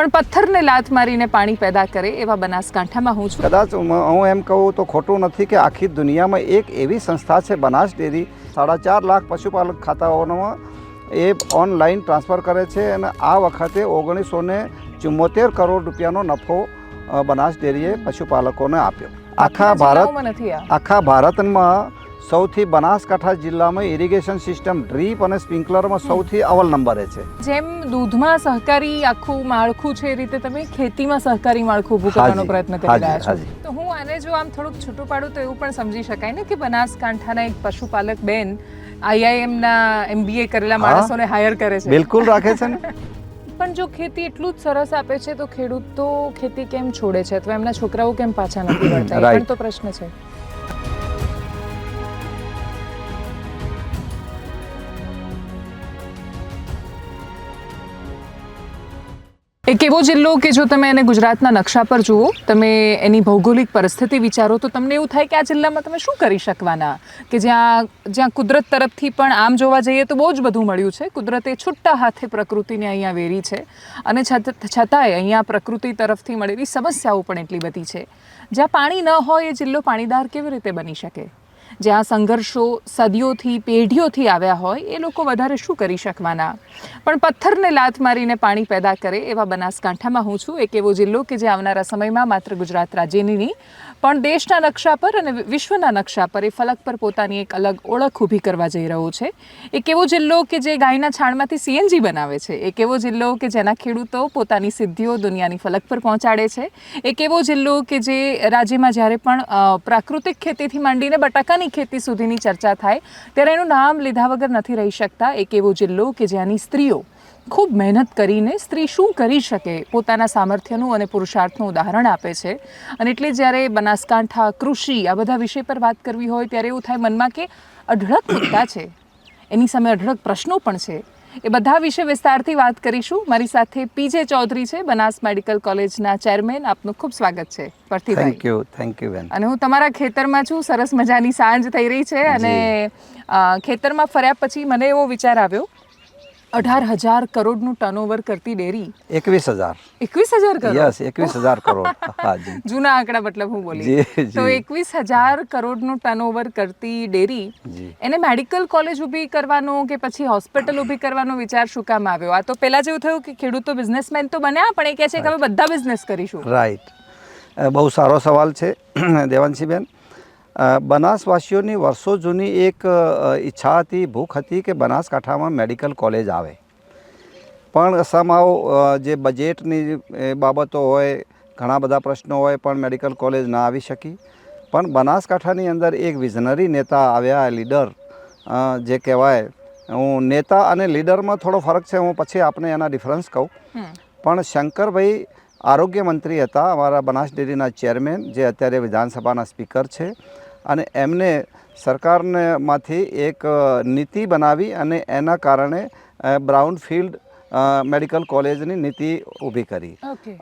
પણ પથ્થરને લાત મારીને પાણી પેદા કરે એવા બનાસકાંઠામાં હું છું. કદાચ હું એમ કહું તો ખોટું નથી કે આખી દુનિયામાં એક એવી સંસ્થા છે બનાસ ડેરી 4.5 લાખ પશુપાલક ખાતાઓમાં એ ઓનલાઈન ટ્રાન્સફર કરે છે અને આ વખતે 1974 કરોડ રૂપિયાનો નફો બનાસ ડેરીએ પશુપાલકોને આપ્યો. આખા ભારતમાં સૌથી બનાસકાંઠા જિલ્લામાં ઇરિગેશન સિસ્ટમ ડ્રીપ અને સ્પ્રિંકલરમાં સૌથી અવ્વલ નંબરે છે. જેમ દૂધમાં સહકારી આખું માળખું છે એ રીતે તમે ખેતીમાં સહકારી માળખું ઊભું કરવાનો પ્રયત્ન કરી રહ્યા છો. તો હું આને જો આમ થોડુંક છૂટું પાડું તો એવું પણ સમજી શકાય ને કે બનાસકાંઠાના એક પશુપાલક બેન IIMના MBA કરેલા માણસોને હાયર કરે છે. બિલકુલ રાખે છે ને. પણ જો ખેતી એટલું જ સરસ આપે છે તો ખેડૂતો ખેતી કેમ છોડે છે અથવા એમના છોકરાઓ કેમ પાછા નથી વળતા, એ પણ તો પ્રશ્ન છે. એક એવો જિલ્લો કે જો તમે એને ગુજરાતના નકશા પર જુઓ, તમે એની ભૌગોલિક પરિસ્થિતિ વિચારો તો તમને એવું થાય કે આ જિલ્લામાં તમે શું કરી શકવાના, કે જ્યાં કુદરત તરફથી પણ આમ જોવા જઈએ તો બહુ જ બધું મળ્યું છે. કુદરતે છૂટા હાથે પ્રકૃતિને અહીંયા વેરી છે અને છતાંય અહીંયા પ્રકૃતિ તરફથી મળેલી સમસ્યાઓ પણ એટલી બધી છે. જ્યાં પાણી ન હોય એ જિલ્લો પાણીદાર કેવી રીતે બની શકે? જ્યાં સંઘર્ષો સદીઓથી પેઢીઓથી આવ્યા હોય એ લોકો વધારે શું કરી શકવાના? પણ પથ્થરને લાત મારીને પાણી પેદા કરે એવા બનાસકાંઠામાં હું છું. એક એવો જિલ્લો કે જે આવનારા સમયમાં માત્ર ગુજરાત રાજ્યની નહીં પણ દેશના નકશા પર અને વિશ્વના નકશા પર એ ફલક પર પોતાની એક અલગ ઓળખ ઊભી કરવા જઈ રહ્યો છે. એક એવો જિલ્લો કે જે ગાયના છાણમાંથી CNG બનાવે છે. એક એવો જિલ્લો કે જેના ખેડૂતો પોતાની સિદ્ધિઓ દુનિયાની ફલક પર પહોંચાડે છે. એક એવો જિલ્લો કે જે રાજ્યમાં જ્યારે પણ પ્રાકૃતિક ખેતીથી માંડીને બટાકાની ખેતી સુધીની ચર્ચા થાય ત્યારે એનું નામ લીધા વગર નથી રહી શકતા. એક એવો જિલ્લો કે જ્યાંની સ્ત્રીઓ ખૂબ મહેનત કરીને સ્ત્રી શું કરી શકે પોતાના સામર્થ્યનું અને પુરુષાર્થનું ઉદાહરણ આપે છે. અને એટલે જ્યારે બનાસકાંઠા, કૃષિ આ બધા વિષય પર વાત કરવી હોય ત્યારે એવું થાય મનમાં કે અઢળક મુદ્દા છે, એની સામે અઢળક પ્રશ્નો પણ છે. એ બધા વિશે વિસ્તારથી વાત કરીશું. મારી સાથે PJ ચૌધરી છે, બનાસ મેડિકલ કોલેજના ચેરમેન. આપનું ખૂબ સ્વાગત છે પરથીભાઈ. થેન્ક યુ બેન. અને હું તમારા ખેતરમાં છું. સરસ મજાની સાંજ થઈ રહી છે અને ખેતરમાં ફર્યા પછી મને એવો વિચાર આવ્યો, 18,000 કરોડનું ટર્નઓવર કરતી ડેરી 21,000 કરોડ. યસ, 21,000 કરોડ. હાજી. જૂના આંકડા મતલબ હું બોલી. તો 21,000 કરોડનું ટર્નઓવર કરતી ડેરી, એને મેડિકલ કોલેજ ઊભી કરવાનો કે પછી હોસ્પિટલ ઊભી કરવાનો વિચાર શું કામ આવ્યો? આ તો પહેલા જેવું થયું કે ખેડૂતો બિઝનેસમેન તો બન્યા પણ એ કહે છે કે હવે બધા બિઝનેસ કરીશું. રાઈટ. બહુ સારો સવાલ છે દેવાંશીબેન. બનાસવાસીઓની વર્ષો જૂની એક ઈચ્છા હતી, ભૂખ હતી કે બનાસકાંઠામાં મેડિકલ કોલેજ આવે. પણ સમાવ જે બજેટની બાબતો હોય, ઘણા બધા પ્રશ્નો હોય પણ મેડિકલ કોલેજ ના આવી શકી. પણ બનાસકાંઠાની અંદર એક વિઝનરી નેતા આવ્યા, લીડર જે કહેવાય. હું નેતા અને લીડરમાં થોડો ફરક છે, હું પછી આપણે એના ડિફરન્સ કહું. પણ શંકરભાઈ આરોગ્ય મંત્રી હતા, અમારા બનાસ ડેરીના ચેરમેન, જે અત્યારે વિધાનસભાના સ્પીકર છે. અને એમને સરકારમાંથી એક નીતિ બનાવી અને એના કારણે બ્રાઉનફિલ્ડ મેડિકલ કોલેજની નીતિ ઊભી કરી.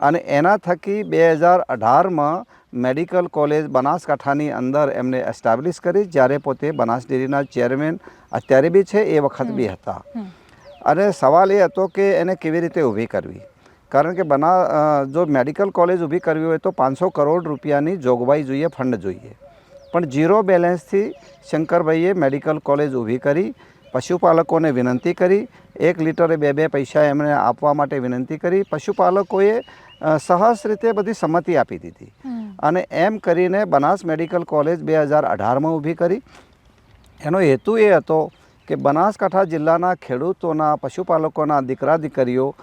અને એના થકી 2018માં મેડિકલ કોલેજ બનાસકાંઠાની અંદર એમને એસ્ટાબ્લિશ કરી, જ્યારે પોતે બનાસ ડેરીના ચેરમેન અત્યારે બી છે, એ વખત બી હતા. અને સવાલ એ હતો કે એને કેવી રીતે ઊભી કરવી. કારણ કે જો મેડિકલ કોલેજ ઊભી કરવી હોય તો 500 કરોડ રૂપિયાની જોગવાઈ જોઈએ, ફંડ જોઈએ. પણ ઝીરો બેલેન્સથી શંકરભાઈએ મેડિકલ કોલેજ ઊભી કરી. પશુપાલકોને વિનંતી કરી, 1 લીટરે 2 પૈસા એમણે આપવા માટે વિનંતી કરી. પશુપાલકોએ સહજ રીતે બધી સંમતિ આપી દીધી. અને એમ કરીને બનાસ મેડિકલ કોલેજ 2018માં ઊભી કરી. એનો હેતુ એ હતો કે બનાસકાંઠા જિલ્લાના ખેડૂતોના, પશુપાલકોના દીકરા દીકરીઓ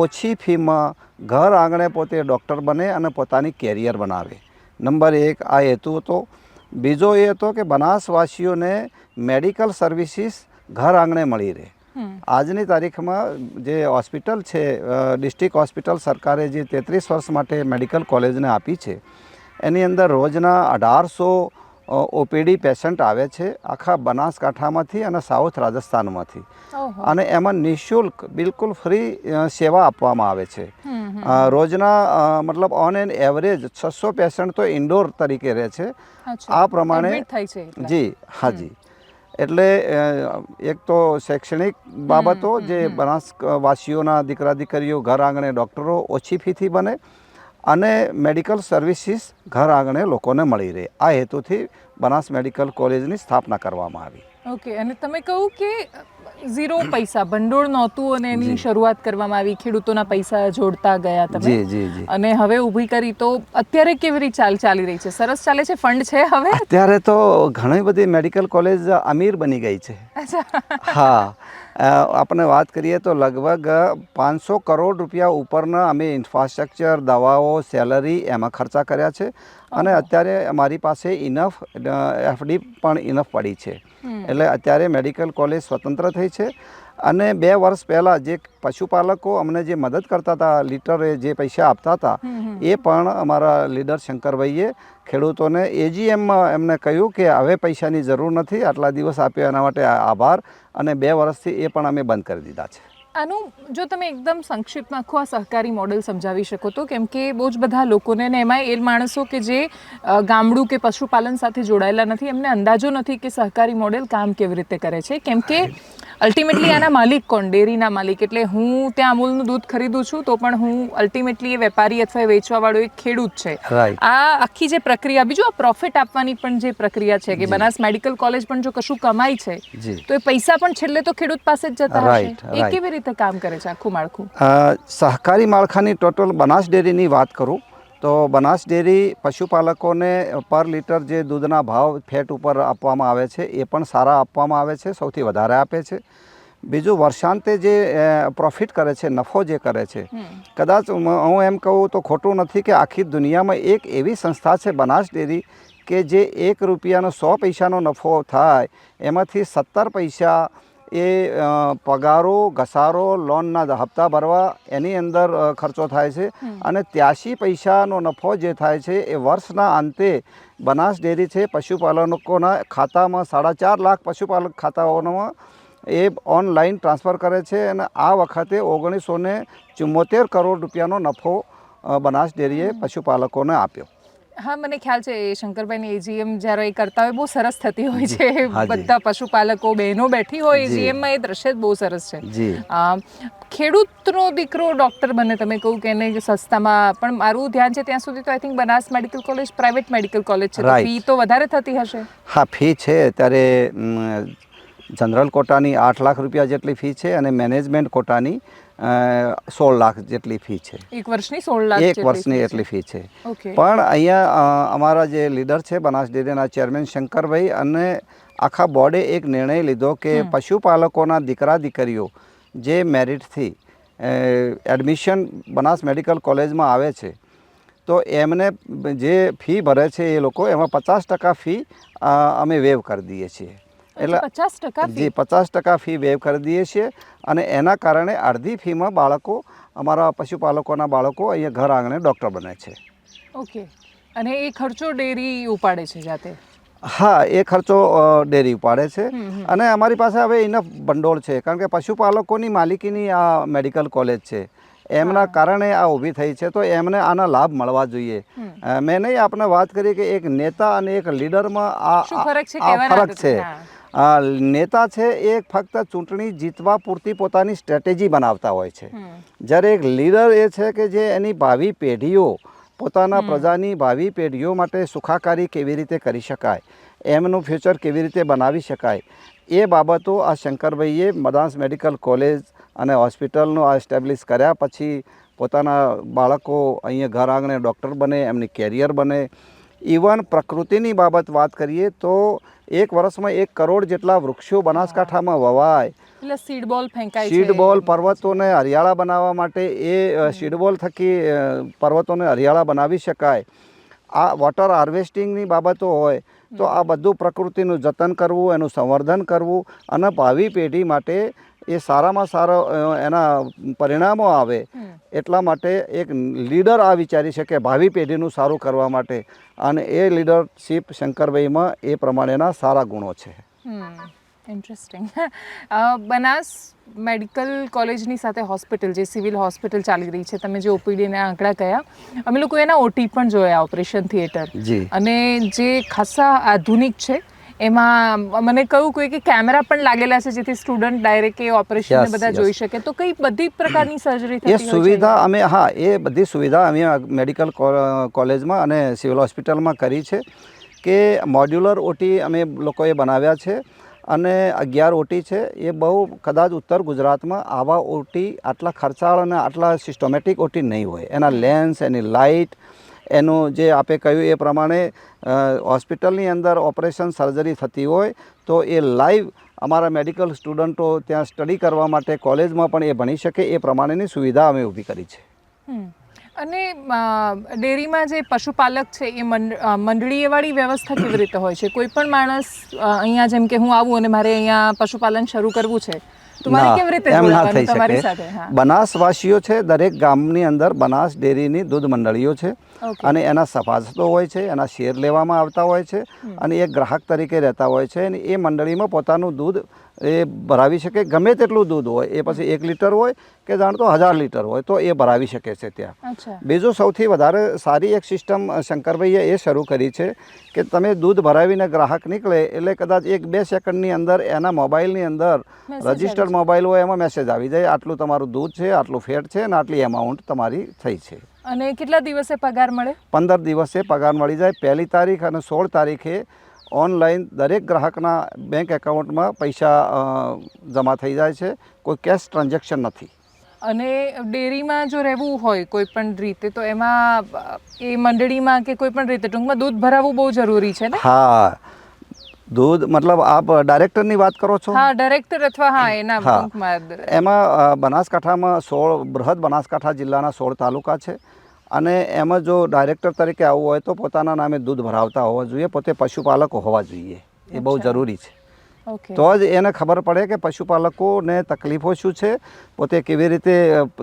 ઓછી ફીમાં ઘર આંગણે પોતે ડૉક્ટર બને અને પોતાની કેરિયર બનાવે. નંબર 1 આ હેતુ હતો. બીજો એ હતો કે બનાસવાસીઓને મેડિકલ સર્વિસીસ ઘર આંગણે મળી રહે. આજની તારીખમાં જે હોસ્પિટલ છે, ડિસ્ટ્રિક્ટ હોસ્પિટલ સરકારે જે 33 વર્ષ માટે મેડિકલ કોલેજને આપી છે, એની અંદર રોજના 1800 OPD પેશન્ટ આવે છે આખા બનાસકાંઠામાંથી અને સાઉથ રાજસ્થાનમાંથી. અને એમાં નિઃશુલ્ક બિલકુલ ફ્રી સેવા આપવામાં આવે છે. રોજના મતલબ ઓન એન એવરેજ 600 પેશન્ટ તો ઇન્ડોર તરીકે રહે છે. આ પ્રમાણે જી હાજી. એટલે એક તો શૈક્ષણિક બાબતો જે બનાસવાસીઓના દીકરા દીકરીઓ ઘર આંગણે ડૉક્ટરો ઓછી ફીથી બને અને મેડિકલ સર્વિસીસ ઘર આંગણે લોકોને મળી રહે, આ હેતુથી બનાસ મેડિકલ કોલેજની સ્થાપના કરવામાં આવી. ઓકે, અને તમે કહું કે 0 પૈસા ભંડોળ નહોતું અને એની શરૂઆત કરવામાં આવી, ખેડૂતોના પૈસા જોડતા ગયા તમે. જી જી જી. અને હવે ઊભી કરી તો અત્યારે કેવી રીતે ચાલી રહી છે? સરસ ચાલે છે? ફંડ છે હવે? અત્યારે તો ઘણી બધી મેડિકલ કોલેજ અમીર બની ગઈ છે. હા, આપણે વાત કરીએ તો લગભગ 500 કરોડ રૂપિયા ઉપરના અમે ઇન્ફ્રાસ્ટ્રક્ચર, દવાઓ, સેલરી એમાં ખર્ચા કર્યા છે અને અત્યારે અમારી પાસે ઇનફ એફડી પણ ઇનફ પડી છે. એટલે અત્યારે મેડિકલ કોલેજ સ્વતંત્ર થઈ છે અને 2 વર્ષ પહેલાં જે પશુપાલકો અમને જે મદદ કરતા હતા, લીટરે જે પૈસા આપતા હતા, એ પણ અમારા લીડર શંકરભાઈએ ખેડૂતોને એજીએમમાં એમને કહ્યું કે હવે પૈસાની જરૂર નથી, આટલા દિવસ આપ્યા એના માટે આભાર, અને 2 વર્ષથી એ પણ અમે બંધ કરી દીધા છે. આનું જો તમે એકદમ સંક્ષિપ્તમાં આખું આ સહકારી મોડેલ સમજાવી શકો તો, કેમ કે બહુ જ બધા લોકોને ને એમાં એ માણસો કે જે ગામડું કે પશુપાલન સાથે જોડાયેલા નથી, એમને અંદાજો નથી કે સહકારી મોડેલ કામ કેવી રીતે કરે છે. કેમ કે અલ્ટિમેટલી આના માલિક કોણ? ડેરીના માલિક. એટલે હું ત્યાં અમૂલનું દૂધ ખરીદું છું તો પણ હું અલ્ટિમેટલી એ વેપારી અથવા વેચવાવાળો એક ખેડૂત છે. આ આખી જે પ્રક્રિયા, બીજું આ પ્રોફિટ આપવાની પણ જે પ્રક્રિયા છે કે બનાસ મેડિકલ કોલેજ પણ જો કશું કમાય છે તો એ પૈસા પણ છેલ્લે તો ખેડૂત પાસે જ જતા હશે. એ કેવી રીતે કામ કરે છે આખું માળખું? સહકારી માળખાની ટોટલ બનાસ ડેરીની વાત કરું તો બનાસ ડેરી પશુપાલકોને પર લીટર જે દૂધના ભાવ ફેટ ઉપર આપવામાં આવે છે એ પણ સારા આપવામાં આવે છે, સૌથી વધારે આપે છે. બીજું વર્ષાંતે જે પ્રોફિટ કરે છે, નફો જે કરે છે, કદાચ હું એમ કહું તો ખોટું નથી કે આખી દુનિયામાં એક એવી સંસ્થા છે બનાસ ડેરી કે જે 1 રૂપિયાનો 100 પૈસાનો નફો થાય એમાંથી 17 પૈસા એ પગારો, ઘસારો, લોનના હપ્તા ભરવા એની અંદર ખર્ચો થાય છે અને 83 પૈસાનો નફો જે થાય છે એ વર્ષના અંતે બનાસ ડેરી છે પશુપાલકોના ખાતામાં 4.5 લાખ પશુપાલક ખાતાઓમાં એ ઓનલાઈન ટ્રાન્સફર કરે છે અને આ વખતે 1974 કરોડ રૂપિયાનો નફો બનાસ ડેરીએ પશુપાલકોને આપ્યો. હા, મને ખ્યાલ છે શંકરભાઈની એજીએમ જ્યારે એ કરતા હોય બહુ સરસ થતી હોય છે. બધા પશુપાલકો બહેનો બેઠી હોય એજીએમમાં, એ દ્રશ્ય બહુ સરસ છે. ખેડૂતનો દીકરો ડૉક્ટર બને, તમે કહું કે એને સસ્તામાં, પણ મારું ધ્યાન છે ત્યાં સુધી તો I think Banas medical college private medical college છે, ફી તો વધારે થતી હશે. હા, ફી છે ત્યારે જનરલ કોટાની 8 લાખ રૂપિયા જેટલી ફી છે અને મેનેજમેન્ટ કોટાની 16 લાખ જેટલી ફી છે. એક વર્ષની 16 લાખ એક વર્ષની એટલી ફી છે. પણ અહીંયા અમારા જે લીડર છે બનાસ ડેરીના ચેરમેન શંકરભાઈ અને આખા બોર્ડે એક નિર્ણય લીધો કે પશુપાલકોના દીકરા દીકરીઓ જે મેરિટથી એડમિશન બનાસ મેડિકલ કોલેજમાં આવે છે તો એમને જે ફી ભરે છે એ લોકો એમાં 50% ફી અમે વેવ કરી દઈએ છીએ. એટલે 50% ફી વેવ કરી દઈએ છીએ અને એના કારણે અડધી ફીમાં બાળકો, અમારા પશુપાલકોના બાળકો અહીંયા ઘર આંગણે ડૉક્ટર બને છે. ઓકે, અને એ ખર્ચો ડેરી ઉપાડે છે જાતે? હા, એ ખર્ચો ડેરી ઉપાડે છે અને અમારી પાસે હવે ઇનફ ભંડોળ છે કારણ કે પશુપાલકોની માલિકીની આ મેડિકલ કોલેજ છે, એમના કારણે આ ઊભી થઈ છે તો એમને આના લાભ મળવા જોઈએ. મેં નહીં આપને વાત કરી કે એક નેતા અને એક લીડરમાં આ ફરક છે. નેતા છે એ ફક્ત ચૂંટણી જીતવા પૂરતી પોતાની સ્ટ્રેટેજી બનાવતા હોય છે, જ્યારે એક લીડર એ છે કે જે એની ભાવિ પેઢીઓ, પોતાના પ્રજાની ભાવિ પેઢીઓ માટે સુખાકારી કેવી રીતે કરી શકાય, એમનું ફ્યુચર કેવી રીતે બનાવી શકાય, એ બાબતો આ શંકરભાઈએ બનાસ મેડિકલ કોલેજ અને હોસ્પિટલનો આ એસ્ટેબ્લિશ કર્યા પછી પોતાના બાળકો અહીંયા ઘર આંગણે ડૉક્ટર બને, એમની કેરિયર બને. ઇવન પ્રકૃતિની બાબત વાત કરીએ તો 1 વર્ષમાં 1 કરોડ જેટલા વૃક્ષો બનાસકાંઠામાં વવાય. એટલે સીડબોલ ફેંકાય છે. સીડબોલ પર્વતોને હરિયાળા બનાવવા માટે એ સીડબોલ થકી પર્વતોને હરિયાળા બનાવી શકાય. આ વોટર હાર્વેસ્ટિંગની બાબતો હોય તો આ બધું પ્રકૃતિનું જતન કરવું, એનું સંવર્ધન કરવું અને ભાવિ પેઢી માટે એ સારામાં સારો એના પરિણામો આવે એટલા માટે એક લીડર આ વિચારી શકે ભાવિ પેઢીનું સારું કરવા માટે, અને એ લીડરશીપ શંકરભાઈમાં એ પ્રમાણેના સારા ગુણો છે. ઇન્ટરેસ્ટિંગ. બનાસ મેડિકલ કોલેજની સાથે હોસ્પિટલ, જે સિવિલ હોસ્પિટલ ચાલી રહી છે, તમે જે ઓપીડીના આંકડા કયા, અમે લોકો એના ઓટી પણ જોયા, ઓપરેશન થિયેટર, અને જે ખાસા આધુનિક છે. એમાં મને કહ્યું કોઈ કે કેમેરા પણ લાગેલા છે જેથી સ્ટુડન્ટ ડાયરેક્ટ એ ઓપરેશન Yes, બધા yes. જોઈ શકે, તો કઈ બધી પ્રકારની સર્જરી થતી એ હોય છે સુવિધા અમે એ બધી સુવિધા અમે મેડિકલ કોલેજમાં અને સિવિલ હોસ્પિટલમાં કરી છે કે મોડ્યુલર ઓટી અમે લોકોએ બનાવ્યા છે અને 11 ઓટી છે. એ બહુ કદાચ ઉત્તર ગુજરાતમાં આવા ઓટી આટલા ખર્ચાળ અને આટલા સિસ્ટમેટિક ઓટી નહીં હોય. એના લેન્સ, એની લાઇટ, એનું જે આપે કહ્યું એ પ્રમાણે હોસ્પિટલની અંદર ઓપરેશન સર્જરી થતી હોય તો એ લાઈવ અમારા મેડિકલ સ્ટુડન્ટો ત્યાં સ્ટડી કરવા માટે કોલેજમાં પણ એ ભણી શકે એ પ્રમાણેની સુવિધા અમે ઊભી કરી છે. અને ડેરીમાં જે પશુપાલક છે એ મંડળીવાળી વ્યવસ્થા કેવી રીતે હોય છે? કોઈ પણ માણસ અહીંયા જેમ કે હું આવું અને મારે અહીંયા પશુપાલન શરૂ કરવું છે તો મારે કેવી રીતે એમ ના જોડાવાનું થઈ તમારી શકે. સાથે? બનાસવાસીઓ છે, દરેક ગામની અંદર બનાસ ડેરીની દૂધ મંડળીઓ છે અને એના સભાસદો હોય છે, એના શેર લેવામાં આવતા હોય છે અને એ ગ્રાહક તરીકે રહેતા હોય છે અને એ મંડળીમાં પોતાનું દૂધ એ ભરાવી શકે. ગમે તેટલું દૂધ હોય, એ પછી 1 લીટર હોય કે જાણતો 1000 લીટર હોય તો એ ભરાવી શકે છે ત્યાં. બીજું સૌથી વધારે સારી એક સિસ્ટમ શંકરભાઈએ એ શરૂ કરી છે કે તમે દૂધ ભરાવીને ગ્રાહક નીકળે એટલે કદાચ 1-2 સેકન્ડની અંદર એના મોબાઈલની અંદર રજિસ્ટર્ડ મોબાઈલ હોય એમાં મેસેજ આવી જાય, આટલું તમારું દૂધ છે, આટલું ફેટ છે અને આટલી અમાઉન્ટ તમારી થઈ છે. અને કેટલા દિવસે પગાર મળે? 15 દિવસે પગાર મળી જાય. 1 તારીખ અને 16 તારીખે ઓનલાઈન દરેક ગ્રાહકના બેંક એકાઉન્ટમાં પૈસા જમા થઈ જાય છે. કોઈ કેશ ટ્રાન્ઝેક્શન નથી. અને ડેરીમાં જો રહેવું હોય કોઈ પણ રીતે તો એમાં એ મંડળીમાં કે કોઈ પણ રીતે ટૂંકમાં દૂધ ભરાવવું બહુ જરૂરી છે ને? હા, દૂધ મતલબ આપ ડાયરેક્ટરની વાત કરો છો? હા, ડાયરેક્ટર અથવા એના ટૂંકમાં એમાં બનાસકાંઠામાં 16 બૃહદ બનાસકાંઠા જિલ્લાના 16 તાલુકા છે અને એમાં જો ડાયરેક્ટર તરીકે આવવું હોય તો પોતાના નામે દૂધ ભરાવતા હોવા જોઈએ, પોતે પશુપાલક હોવા જોઈએ. એ બહુ જરૂરી છે. તો જ એને ખબર પડે કે પશુપાલકોને તકલીફો શું છે, પોતે કેવી રીતે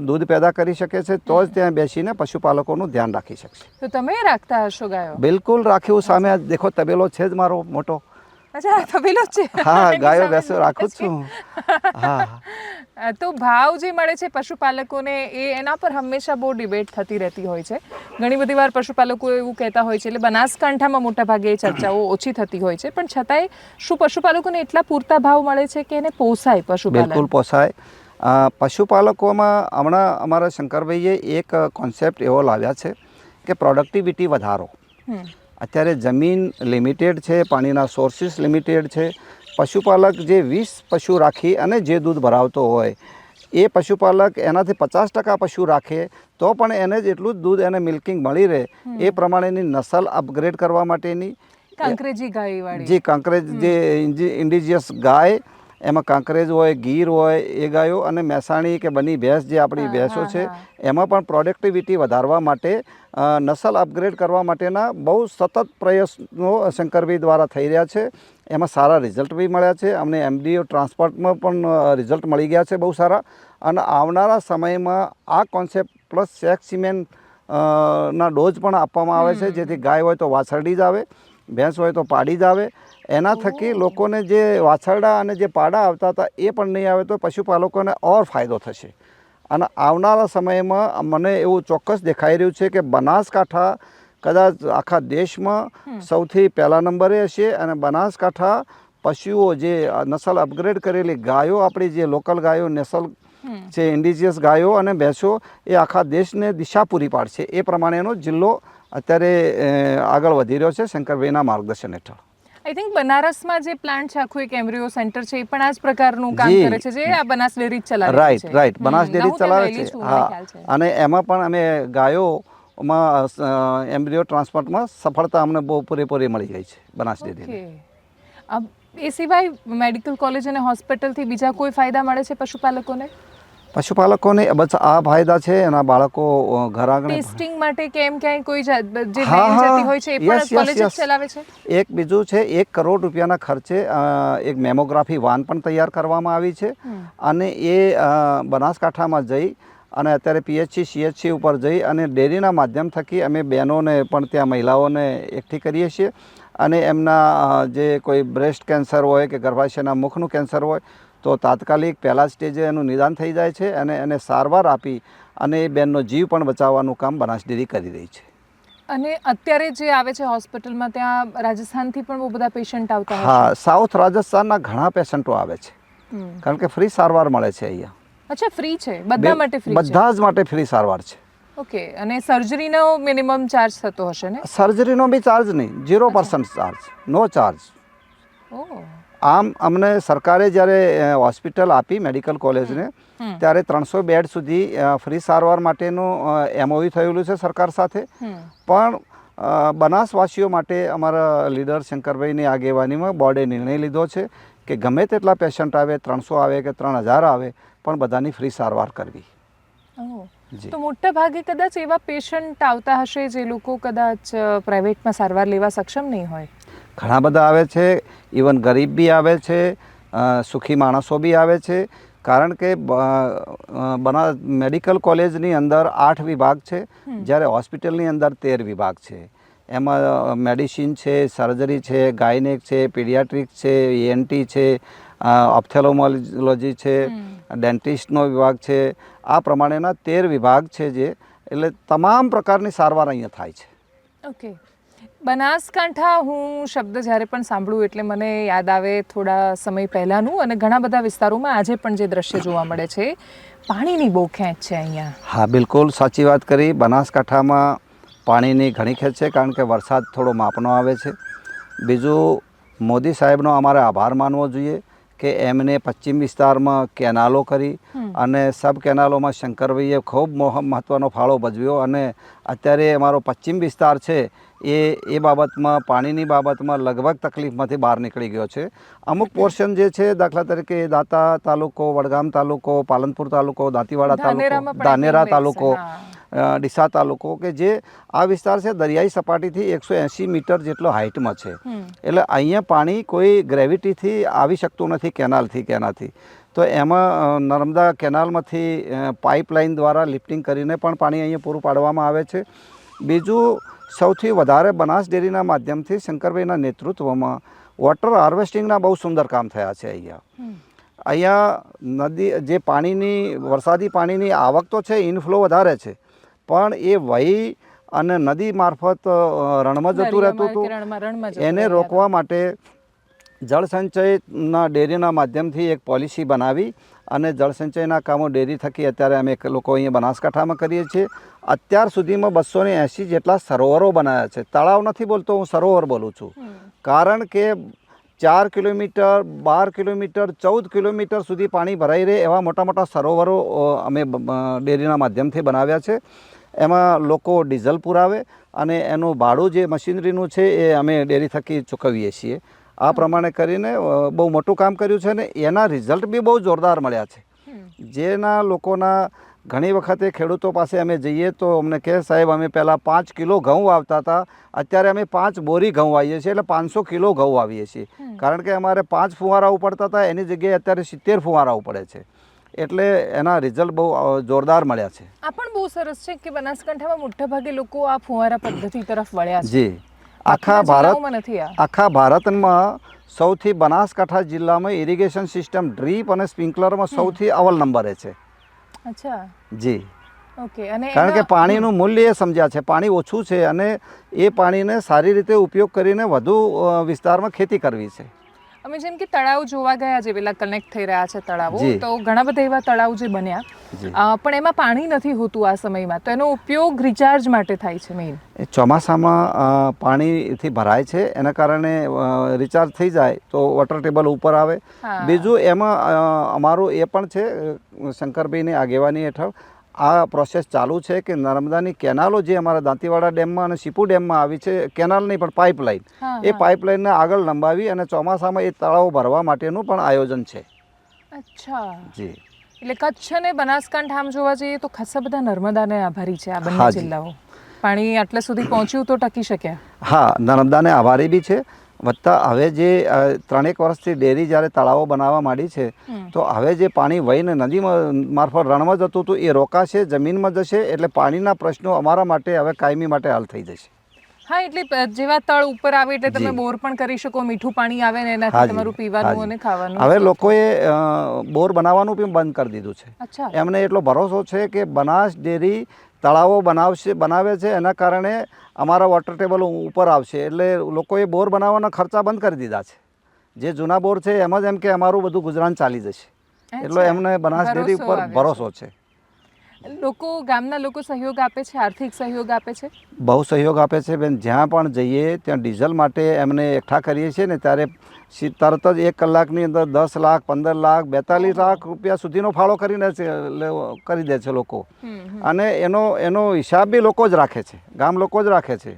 દૂધ પેદા કરી શકે છે, તો જ ત્યાં બેસીને પશુપાલકોનું ધ્યાન રાખી શકશે. તો તમે રાખતા હશો ગાયો? બિલકુલ રાખ્યું. સામે આ દેખો તબેલો છે જ મારો મોટો. અચ્છા, તબેલો છે? હા, ગાયો બેસો રાખું છું. હા. તો ભાવ જે મળે છે પશુપાલકોને એના પર હંમેશા બહુ ડિબેટ થતી રહેતી હોય છે. ઘણી બધી વાર પશુપાલકો એવું કહેતા હોય છે, એટલે બનાસકાંઠામાં મોટા ભાગે એ ચર્ચાઓ ઓછી થતી હોય છે, પણ છતાંય શું પશુપાલકોને એટલા પૂરતા ભાવ મળે છે કે એને પોસાય પશુપાલન? બિલકુલ પોસાય. પશુપાલકોમાં હમણાં અમારા શંકરભાઈએ એક કોન્સેપ્ટ એવો લાવ્યા છે કે પ્રોડક્ટિવિટી વધારો. અત્યારે જમીન લિમિટેડ છે, પાણીના સોર્સિસ લિમિટેડ છે. પશુપાલક જે 20 પશુ રાખી અને જે દૂધ ભરાવતો હોય એ પશુપાલક એનાથી 50% પશુ રાખે તો પણ એને જ એટલું જ દૂધ એને મિલ્કિંગ મળી રહે એ પ્રમાણેની નસલ અપગ્રેડ કરવા માટેની કાંકરેજી ગાયવાળી જે કાંકરેજ જે ઇન્ડિજિયસ ગાય, એમાં કાંકરેજ હોય, ગીર હોય એ ગાયો અને મહેસાણી કે બની ભેંસ જે આપણી ભેંસો છે એમાં પણ પ્રોડક્ટિવિટી વધારવા માટે નસલ અપગ્રેડ કરવા માટેના બહુ સતત પ્રયત્નો શંકરભાઈ દ્વારા થઈ રહ્યા છે. એમાં સારા રિઝલ્ટ બી મળ્યા છે. અમને MDO ટ્રાન્સપોર્ટમાં પણ રિઝલ્ટ મળી ગયા છે બહુ સારા. અને આવનારા સમયમાં આ કોન્સેપ્ટ પ્લસ સેક્સિમેન ના ડોઝ પણ આપવામાં આવે છે, જેથી ગાય હોય તો વાછરડી જ આવે, ભેંસ હોય તો પાડી જ આવે. એના થકી લોકોને જે વાછરડા અને જે પાડા આવતા હતા એ પણ નહીં આવે તો પશુપાલકોને ઓર ફાયદો થશે. અને આવનારા સમયમાં મને એવું ચોક્કસ દેખાઈ રહ્યું છે કે બનાસકાંઠા કદાચ આખા દેશમાં સૌથી પહેલા નંબરે હશે અને બનાસકાંઠા પશુઓ જે નસલ અપગ્રેડ કરેલી ગાયો, આપણી જે લોકલ ગાયો નસલ છે, ઇન્ડિજિયસ ગાયો અને ભેંસો એ આખા દેશને દિશા પૂરી પાડશે. એ પ્રમાણેનો જિલ્લો અત્યારે આગળ વધી રહ્યો છે શંકરભાઈના માર્ગદર્શન હેઠળ. આઈ થિંક બનારસમાં જે પ્લાન્ટ છે, આખું એક એમ્બ્રિયો સેન્ટર છે, એ પણ આ જ પ્રકારનું કામ કરે છે જે આ બનાસ ડેરી ચલાવે છે. રાઈટ બનાસ ડેરી ચલાવે છે. હા, અને એમાં પણ અમે ગાયોમાં એમ્બ્રિયો ટ્રાન્સપ્લાન્ટમાં સફળતા અમને બહુ પૂરેપૂરી મળી જાય છે બનાસ ડેરીને. એ સિવાય મેડિકલ કોલેજ અને હોસ્પિટલથી બીજા કોઈ ફાયદા મળે છે પશુપાલકોને? પશુપાલકોને બસ આ ફાયદા છે. એના બાળકો ઘર આંગણે ટેસ્ટિંગ માટે કેમ ક્યાંય કોઈ જે વેન જતી હોય છે એ પણ કોલેજ જ ચલાવે છે? એક બીજું છે, 1 કરોડ રૂપિયાના ખર્ચે એક મેમોગ્રાફી વાન પણ તૈયાર કરવામાં આવી છે અને એ બનાસકાંઠામાં જઈ અને અત્યારે PHC CHC ઉપર જઈ અને ડેરીના માધ્યમ થકી અમે બહેનોને પણ ત્યાં મહિલાઓને એકઠી કરીએ છીએ અને એમના જે કોઈ બ્રેસ્ટ કેન્સર હોય કે ગર્ભાશયના મુખનું કેન્સર હોય તો તાત્કાલિક પહેલા સ્ટેજે એનું નિદાન થઈ જાય છે અને એને સારવાર આપી અને એ બેનનો જીવ પણ બચાવવાનું કામ બનાસ ડેરી કરી રહી છે. અને અત્યારે જે આવે છે હોસ્પિટલમાં ત્યાં રાજસ્થાનથી પણ બહુ બધા પેશન્ટ આવતા હશે. હા, સાઉથ રાજસ્થાનના ઘણા પેશન્ટો આવે છે, હમ. કારણ કે ફ્રી સારવાર મળે છે અહીંયા. અચ્છા, ફ્રી છે બધા માટે? ફ્રી છે બધા જ માટે ફ્રી સારવાર છે. ઓકે. અને સર્જરીનો મિનિમમ ચાર્જ થતો હશે ને? સર્જરીનો બી ચાર્જ નહીં, 0% ચાર્જ, નો ચાર્જ. ઓહ. આમ અમને સરકારે જ્યારે હોસ્પિટલ આપી મેડિકલ કોલેજને, ત્યારે 300 બેડ સુધી ફ્રી સારવાર માટેનું MOU થયેલું છે સરકાર સાથે. પણ બનાસવાસીઓ માટે અમારા લીડર શંકરભાઈની આગેવાનીમાં બોર્ડે નિર્ણય લીધો છે કે ગમે તેટલા પેશન્ટ આવે, 300 આવે કે 3000 આવે, પણ બધાની ફ્રી સારવાર કરવી. તો મોટા ભાગે કદાચ એવા પેશન્ટ આવતા હશે જે લોકો કદાચ પ્રાઇવેટમાં સારવાર લેવા સક્ષમ નહીં હોય. ઘણા બધા આવે છે, ઇવન ગરીબ બી આવે છે, સુખી માણસો બી આવે છે, કારણ કે મેડિકલ કોલેજની અંદર 8 વિભાગ છે, જ્યારે હોસ્પિટલની અંદર 13 વિભાગ છે. એમાં મેડિસિન છે, સર્જરી છે, ગાયનેક છે, પીડિયાટ્રિક છે, ENT છે, ઓપ્થેલ્મોલોજી છે, ડેન્ટિસ્ટનો વિભાગ છે. આ પ્રમાણેના 13 વિભાગ છે, જે એટલે તમામ પ્રકારની સારવાર અહીંયા થાય છે. ઓકે. બનાસકાંઠા હું શબ્દ જ્યારે પણ સાંભળું એટલે મને યાદ આવે થોડા સમય પહેલાંનું, અને ઘણા બધા વિસ્તારોમાં આજે પણ જે દ્રશ્ય જોવા મળે છે, પાણીની બહુ ખેંચ છે અહીંયા. હા, બિલકુલ સાચી વાત કરી. બનાસકાંઠામાં પાણીની ઘણી ખેંચ છે, કારણ કે વરસાદ થોડો માપનો આવે છે. બીજું, મોદી સાહેબનો અમારે આભાર માનવો જોઈએ કે એમને પશ્ચિમ વિસ્તારમાં કેનાલો કરી, અને સબ કેનાલોમાં શંકરભાઈએ ખૂબ મહત્ત્વનો ફાળો ભજવ્યો, અને અત્યારે અમારો પશ્ચિમ વિસ્તાર છે એ બાબતમાં, પાણીની બાબતમાં લગભગ તકલીફમાંથી બહાર નીકળી ગયો છે. અમુક પોર્શન જે છે, દાખલા તરીકે દાંતા તાલુકો, વડગામ તાલુકો, પાલનપુર તાલુકો, દાંતીવાડા તાલુકો, ધાનેરા તાલુકો, ડીસા તાલુકો, કે જે આ વિસ્તાર છે દરિયાઈ સપાટીથી 180 મીટર જેટલો હાઇટમાં છે. એટલે અહીંયા પાણી કોઈ ગ્રેવિટીથી આવી શકતું નથી, કેનાલથી કે એનાથી. તો એમાં નર્મદા કેનાલમાંથી પાઇપલાઇન દ્વારા લિફ્ટિંગ કરીને પણ પાણી અહીંયા પૂરું પાડવામાં આવે છે. બીજું, સૌથી વધારે બનાસ ડેરીના માધ્યમથી શંકરભાઈના નેતૃત્વમાં વોટર હાર્વેસ્ટિંગના બહુ સુંદર કામ થયા છે અહીંયા. અહીંયા નદી જે પાણીની, વરસાદી પાણીની આવક તો છે, ઇનફ્લો વધારે છે, પણ એ વહી અને નદી મારફત રણમાં જતું રહેતું હતું. એને રોકવા માટે જળસંચયના ડેરીના માધ્યમથી એક પોલિસી બનાવી, અને જળસંચયના કામો ડેરી થકી અત્યારે અમે લોકો અહીંયા બનાસકાંઠામાં કરીએ છીએ. અત્યાર સુધીમાં 280 જેટલા સરોવરો બનાવ્યા છે. તળાવ નથી બોલતો, હું સરોવર બોલું છું, કારણ કે 4 કિલોમીટર, 12 કિલોમીટર, 14 કિલોમીટર સુધી પાણી ભરાઈ રહે એવા મોટા મોટા સરોવરો અમે ડેરીના માધ્યમથી બનાવ્યા છે. એમાં લોકો ડીઝલ પુરાવે, અને એનું ભાડું જે મશીનરીનું છે એ અમે ડેરી થકી ચૂકવીએ છીએ. આ પ્રમાણે કરીને બહુ મોટું કામ કર્યું છે, ને એના રિઝલ્ટ બી બહુ જોરદાર મળ્યા છે. જેના લોકોના ઘણી વખતે ખેડૂતો પાસે અમે જઈએ તો અમને કહે, સાહેબ અમે પહેલાં 5 કિલો ઘઉં વાવતા હતા, અત્યારે અમે 5 બોરી ઘઉં વાવીએ છીએ, એટલે 500 કિલો ઘઉં વાવીએ છીએ, કારણ કે અમારે 5 ફુવારા ઉપડતા હતા, એની જગ્યાએ અત્યારે 70 ફુવારા ઉપડે છે. એટલે એના રિઝલ્ટ બહુ જોરદાર મળ્યા છે. આ પણ બહુ સરસ છે કે બનાસકાંઠામાં મોટાભાગે લોકો આ ફુવારા પદ્ધતિ તરફ વળ્યા છે. જી, આખા ભારતમાં સૌથી બનાસકાંઠા જિલ્લામાં ઇરિગેશન સિસ્ટમ, ડ્રીપ અને સ્પ્રિંકલરમાં સૌથી અવ્વલ નંબરે છે. અચ્છા. જી. ઓકે. અને કારણ કે પાણીનું મૂલ્ય એ સમજ્યા છે, પાણી ઓછું છે, અને એ પાણીને સારી રીતે ઉપયોગ કરીને વધુ વિસ્તારમાં ખેતી કરવી છે. અમે જેમ કે તળાવ જોવા ગયા, જે પેલા કનેક્ટ થઈ રહ્યા છે તળાવો, તો ઘણા બધા એવા તળાવ જે બન્યા, પણ એમાં પાણી નથી હોતું આ સમયમાં, તો એનો ઉપયોગ રિચાર્જ માટે થાય છે. મેઇન ચોમાસામાં પાણીથી ભરાય છે, એના કારણે રિચાર્જ થઈ જાય તો વોટર ટેબલ ઉપર આવે. બીજું, એમાં અમારું એ પણ છે, શંકરભાઈની આગેવાની હેઠળ આ પ્રોસેસ ચાલુ છે કે નર્મદાની કેનાલો જે અમારા દાંતીવાડા ડેમમાં અને શીપુ ડેમમાં આવી છે, કેનાલ નહીં પણ પાઇપલાઇન, એ પાઇપલાઇનને આગળ લંબાવી અને ચોમાસામાં એ તળાવ ભરવા માટેનું પણ આયોજન છે. અચ્છા. જી. એટલે કચ્છ અને બનાસકાંઠા આમ જોવા જઈએ તો ખાસા બધા નર્મદાને આભારી છે આ બંને જિલ્લાઓ. પાણી આટલા સુધી પહોંચ્યું તો ટકી શક્યા. હા, નર્મદાને આભારી બી છે. વત્તા હવે જે 3 વર્ષથી ડેરી જ્યારે તળાવો બનાવવા માંડી છે, તો હવે જે પાણી વહીને નદીમાં મારફત રણમાં જતું હતું એ રોકાશે, જમીનમાં જશે, એટલે પાણીના પ્રશ્નો અમારા માટે હવે કાયમી માટે હલ થઈ જશે. હા, એટલે જેવા તળ ઉપર આવે એટલે તમે બોર પણ કરી શકો, મીઠું પાણી આવે ને એનાથી તમારું પીવાનું અને ખાવાનું. હવે લોકોએ બોર બનાવવાનું પણ બંધ કરી દીધું છે. એમને એટલો ભરોસો છે કે બનાસ ડેરી તળાવો બનાવે છે એના કારણે અમારા વોટર ટેબલ ઉપર આવશે, એટલે લોકોએ બોર બનાવવાના ખર્ચા બંધ કરી દીધા છે. જે જૂના બોર છે એમ જ એમ કે અમારું બધું ગુજરાન ચાલી જશે, એટલો એમને બનાસ ડેરી ઉપર ભરોસો છે. લોકો, ગામના લોકો સહયોગ આપે છે, આર્થિક સહયોગ આપે છે, બહુ સહયોગ આપે છે બેન. જ્યાં પણ જઈએ ત્યાં ડીઝલ માટે એમને એકઠા કરીએ છીએ ને ત્યારે તરત જ 1 કલાકની અંદર 10 લાખ, 15 લાખ, 42 લાખ રૂપિયા સુધીનો ફાળો કરીને કરી દે છે લોકો. અને એનો હિસાબ બી લોકો જ રાખે છે, ગામ લોકો જ રાખે છે.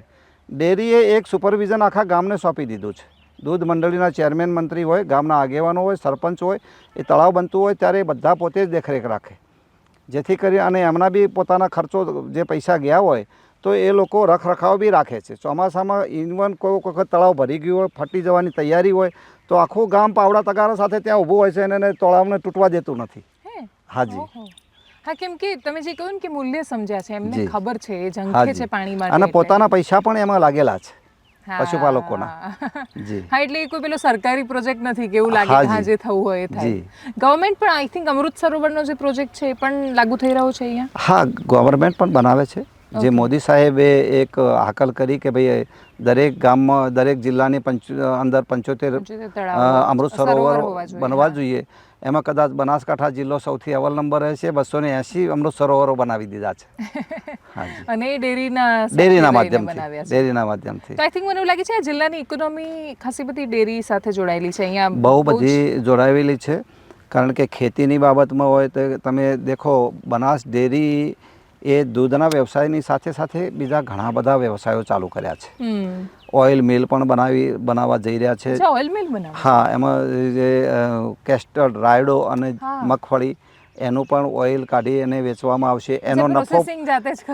ડેરીએ એક સુપરવિઝન આખા ગામને સોંપી દીધું છે. દૂધ મંડળીના ચેરમેન, મંત્રી હોય, ગામના આગેવાનો હોય, સરપંચ હોય, એ તળાવ બનતું હોય ત્યારે બધા પોતે જ દેખરેખ રાખે, જેથી કરી અને એમના બી પોતાના ખર્ચો જે પૈસા ગયા હોય તો એ લોકો રખરખાવ બી રાખે છે. ચોમાસામાં ઇવન કોઈ વખત તળાવ ભરી ગયું હોય, ફટી જવાની તૈયારી હોય તો આખું ગામ પાવડા તગારા સાથે ત્યાં ઊભું હોય છે અને એને તળાવને તૂટવા દેતું નથી. હાજી. હા, કેમ કે તમે જે કહ્યું ને કે મૂલ્ય સમજ્યા છે, એમને જી. ખબર છે, એ ઝંખે છે પાણી માટે, અને એટલે. પોતાના પૈસા પણ એમાં લાગેલા છે હા. પશુપાલકોના. જી. હા, એટલે એ કોઈ પેલો સરકારી પ્રોજેક્ટ નથી કે એવું લાગે કે હા જે થવું હોય એ થાય. જી. ગવર્મેન્ટ પણ આઈ થિંક અમૃત સરોવરનો જે પ્રોજેક્ટ છે એ પણ લાગુ થઈ રહ્યો છે અહીંયા. હા, ગવર્મેન્ટ પણ બનાવે છે. જે મોદી સાહેબે એક હાકલ કરી કે ભાઈ દરેક ગામમાં, દરેક જિલ્લાની અંદર 75 અમૃત સરોવર બનવા જોઈએ. એમાં કદાચ બનાસકાંઠા જિલ્લો સૌથી અવ્વલ નંબર છે. 280 અમૃત સરોવરો બનાવી દીધા છે. હાજી. અને એ ડેરીના માધ્યમથી. ડેરીના માધ્યમથી. તો આઈ થિંક મને એવું લાગે છે આ જિલ્લાની ઇકોનોમી ખાસી બધી ડેરી સાથે જોડાયેલી છે અહીંયા. બહુ બધી જોડાયેલી છે. કારણ કે ખેતીની બાબતમાં હોય તો તમે દેખો, બનાસ ડેરી એ દૂધના વ્યવસાયની સાથે સાથે બીજા ઘણા બધા વ્યવસાયો ચાલુ કર્યા છે. ઓઇલ મિલ પણ બનાવવા જઈ રહ્યા છે. ઓઇલ મિલ બનાવવા? હા, એમાં જે કેસ્ટર, રાયડો અને મગફળી એનું પણ ઓઇલ કાઢી અને વેચવામાં આવશે.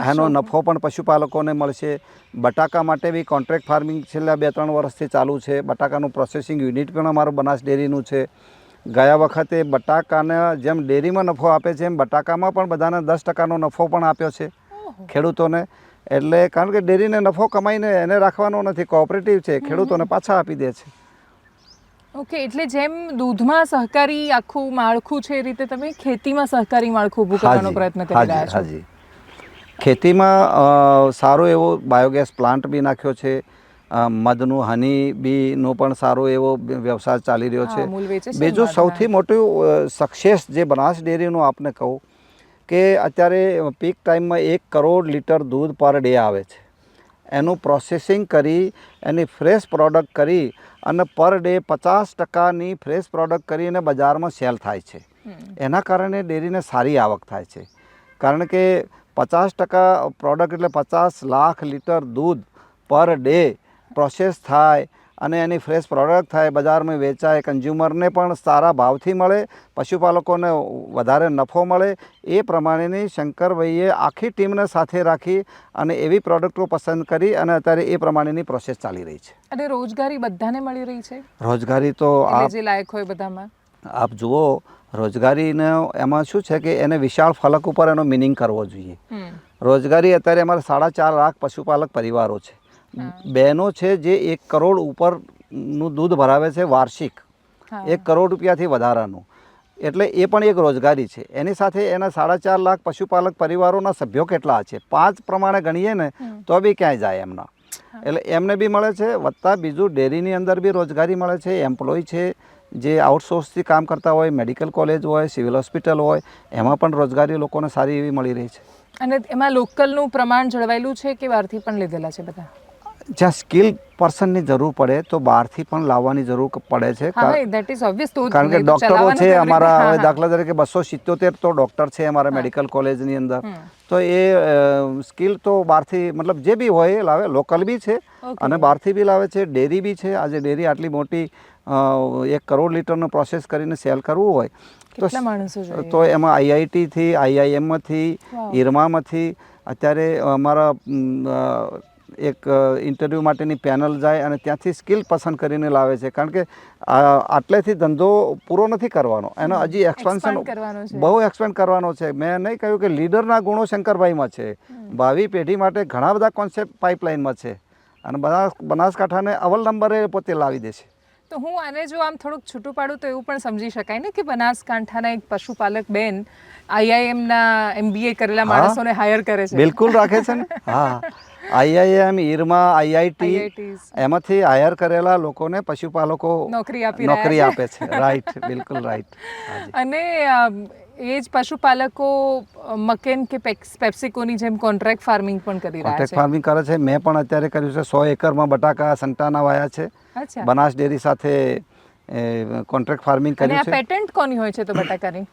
એનો નફો પણ પશુપાલકોને મળશે. બટાકા માટે બી કોન્ટ્રાક્ટ ફાર્મિંગ છેલ્લા 2-3 વર્ષથી ચાલુ છે. બટાકાનું પ્રોસેસિંગ યુનિટ પણ અમારું બનાસ ડેરીનું છે. ગયા વખતે બટાકાને જેમ ડેરીમાં નફો આપે છે એમ બટાકામાં પણ બધાને 10% નફો પણ આપ્યો છે ખેડૂતોને. એટલે કારણ કે ડેરીને નફો કમાઈને એને રાખવાનો નથી, કોઓપરેટિવ છે, ખેડૂતોને પાછા આપી દે છે. ઓકે, એટલે જેમ દૂધમાં સહકારી આખું માળખું છે એ રીતે તમે ખેતીમાં સહકારી માળખું ઊભું કરવાનો પ્રયત્ન કરી રહ્યા છો. હાજી. ખેતીમાં સારો એવો બાયોગેસ પ્લાન્ટ બી નાખ્યો છે. મધનું, હની બીનો પણ સારો એવો વ્યવસાય ચાલી રહ્યો છે. બીજું સૌથી મોટું સક્સેસ જે બનાસ ડેરીનું આપને કહું કે અત્યારે પીક ટાઈમમાં 1 કરોડ લીટર દૂધ પર ડે આવે છે. એનું પ્રોસેસિંગ કરી એની ફ્રેશ પ્રોડક્ટ કરી અને પર ડે 50%ની ફ્રેશ પ્રોડક્ટ કરીને બજારમાં સેલ થાય છે. એના કારણે ડેરીને સારી આવક થાય છે. કારણ કે 50% પ્રોડક્ટ એટલે 50 લાખ લીટર દૂધ પર ડે પ્રોસેસ થાય અને એની ફ્રેશ પ્રોડક્ટ થાય, બજારમાં વેચાય, કન્ઝ્યુમરને પણ સારા ભાવથી મળે, પશુપાલકોને વધારે નફો મળે. એ પ્રમાણેની શંકરભાઈએ આખી ટીમને સાથે રાખી અને એવી પ્રોડક્ટો પસંદ કરી અને અત્યારે એ પ્રમાણેની પ્રોસેસ ચાલી રહી છે. અને રોજગારી બધાને મળી રહી છે? રોજગારી તો જે લાયક હોય બધામાં આપ જુઓ, રોજગારીને એમાં શું છે કે એને વિશાળ ફલક ઉપર એનો મિનિંગ કરવો જોઈએ. રોજગારી અત્યારે અમારે 4.5 લાખ પશુપાલક પરિવારો છે. બહેનો છે જે 1 કરોડ ઉપરનું દૂધ ભરાવે છે વાર્ષિક, 1 કરોડ રૂપિયાથી વધારાનું. એટલે એ પણ એક રોજગારી છે. એની સાથે એના 4.5 લાખ પશુપાલક પરિવારોના સભ્યો કેટલા છે 5 પ્રમાણે ગણીએ ને તો બી ક્યાંય જાય એમના. એટલે એમને બી મળે છે. વત્તા બીજું ડેરીની અંદર બી રોજગારી મળે છે. એમ્પ્લોય છે જે આઉટસોર્સથી કામ કરતા હોય, મેડિકલ કોલેજ હોય, સિવિલ હોસ્પિટલ હોય, એમાં પણ રોજગારી લોકોને સારી એવી મળી રહી છે. અને એમાં લોકલનું પ્રમાણ જળવાયેલું છે કે બહારથી પણ લીધેલા છે બધા? જ્યાં સ્કિલ પર્સનની જરૂર પડે તો બહારથી પણ લાવવાની જરૂર પડે છે. કારણ કે ડૉક્ટરો છે અમારા, હવે દાખલા તરીકે 277 તો ડૉક્ટર છે અમારા મેડિકલ કોલેજની અંદર. તો એ સ્કિલ તો બહારથી, મતલબ જે બી હોય એ લાવે. લોકલ બી છે અને બહારથી બી લાવે છે. ડેરી બી છે. આજે ડેરી આટલી મોટી 1 કરોડ લીટરનો પ્રોસેસ કરીને સેલ કરવું હોય તો એમાં આઈઆઈટીથી, આઈઆઈએમમાંથી, ઈરમામાંથી અત્યારે અમારા એક ઇન્ટરવ્યૂ માટેની પેનલ જાય અને ત્યાંથી સ્કિલ પસંદ કરીને લાવે છે. કારણ કે આટલેથી ધંધો પૂરો નથી કરવાનો, એનો હજી એક્સપાન્શન બહુ એક્સપેન્ડ કરવાનો છે. મેં નહીં કહ્યું કે લીડરના ગુણો શંકરભાઈમાં છે. ભાવિ પેઢી માટે ઘણા બધા કોન્સેપ્ટ પાઇપલાઇનમાં છે અને બનાસકાંઠાને અવ્વલ નંબરે પોતે લાવી દેશે. તો હું આને જો આમ થોડુંક છૂટું પાડું તો એવું પણ સમજી શકાય ને કે બનાસકાંઠાના એક પશુપાલક બેન આઈઆઈએમના MBA કરેલા માણસોને હાયર કરે છે. બિલકુલ રાખે છે ને. હા, IIM, IRMA, IIT IITs. એમાંથી હાયર કરેલા લોકોને પશુપાલકો નોકરી આપી નોકરી રહ્યા આપે છે. રાઈટ, બિલકુલ રાઈટ. અને એ જ પશુપાલકો મકેન કે પેપ્સિકોની જેમ કોન્ટ્રાક્ટ ફાર્મિંગ પણ કરી રહ્યા કોન્ટ્રાક્ટ છે. ફાર્મિંગ કરે છે. મેં પણ અત્યારે કર્યું છે. 100 એકરમાં બટાકા સંતાના વાયા છે. અચ્છા. બનાસ ડેરી સાથે કોન્ટ્રાક્ટ ફાર્મિંગ અને કર્યું આ છે. પેટન્ટ કોની હોય છે તો બટાકાની?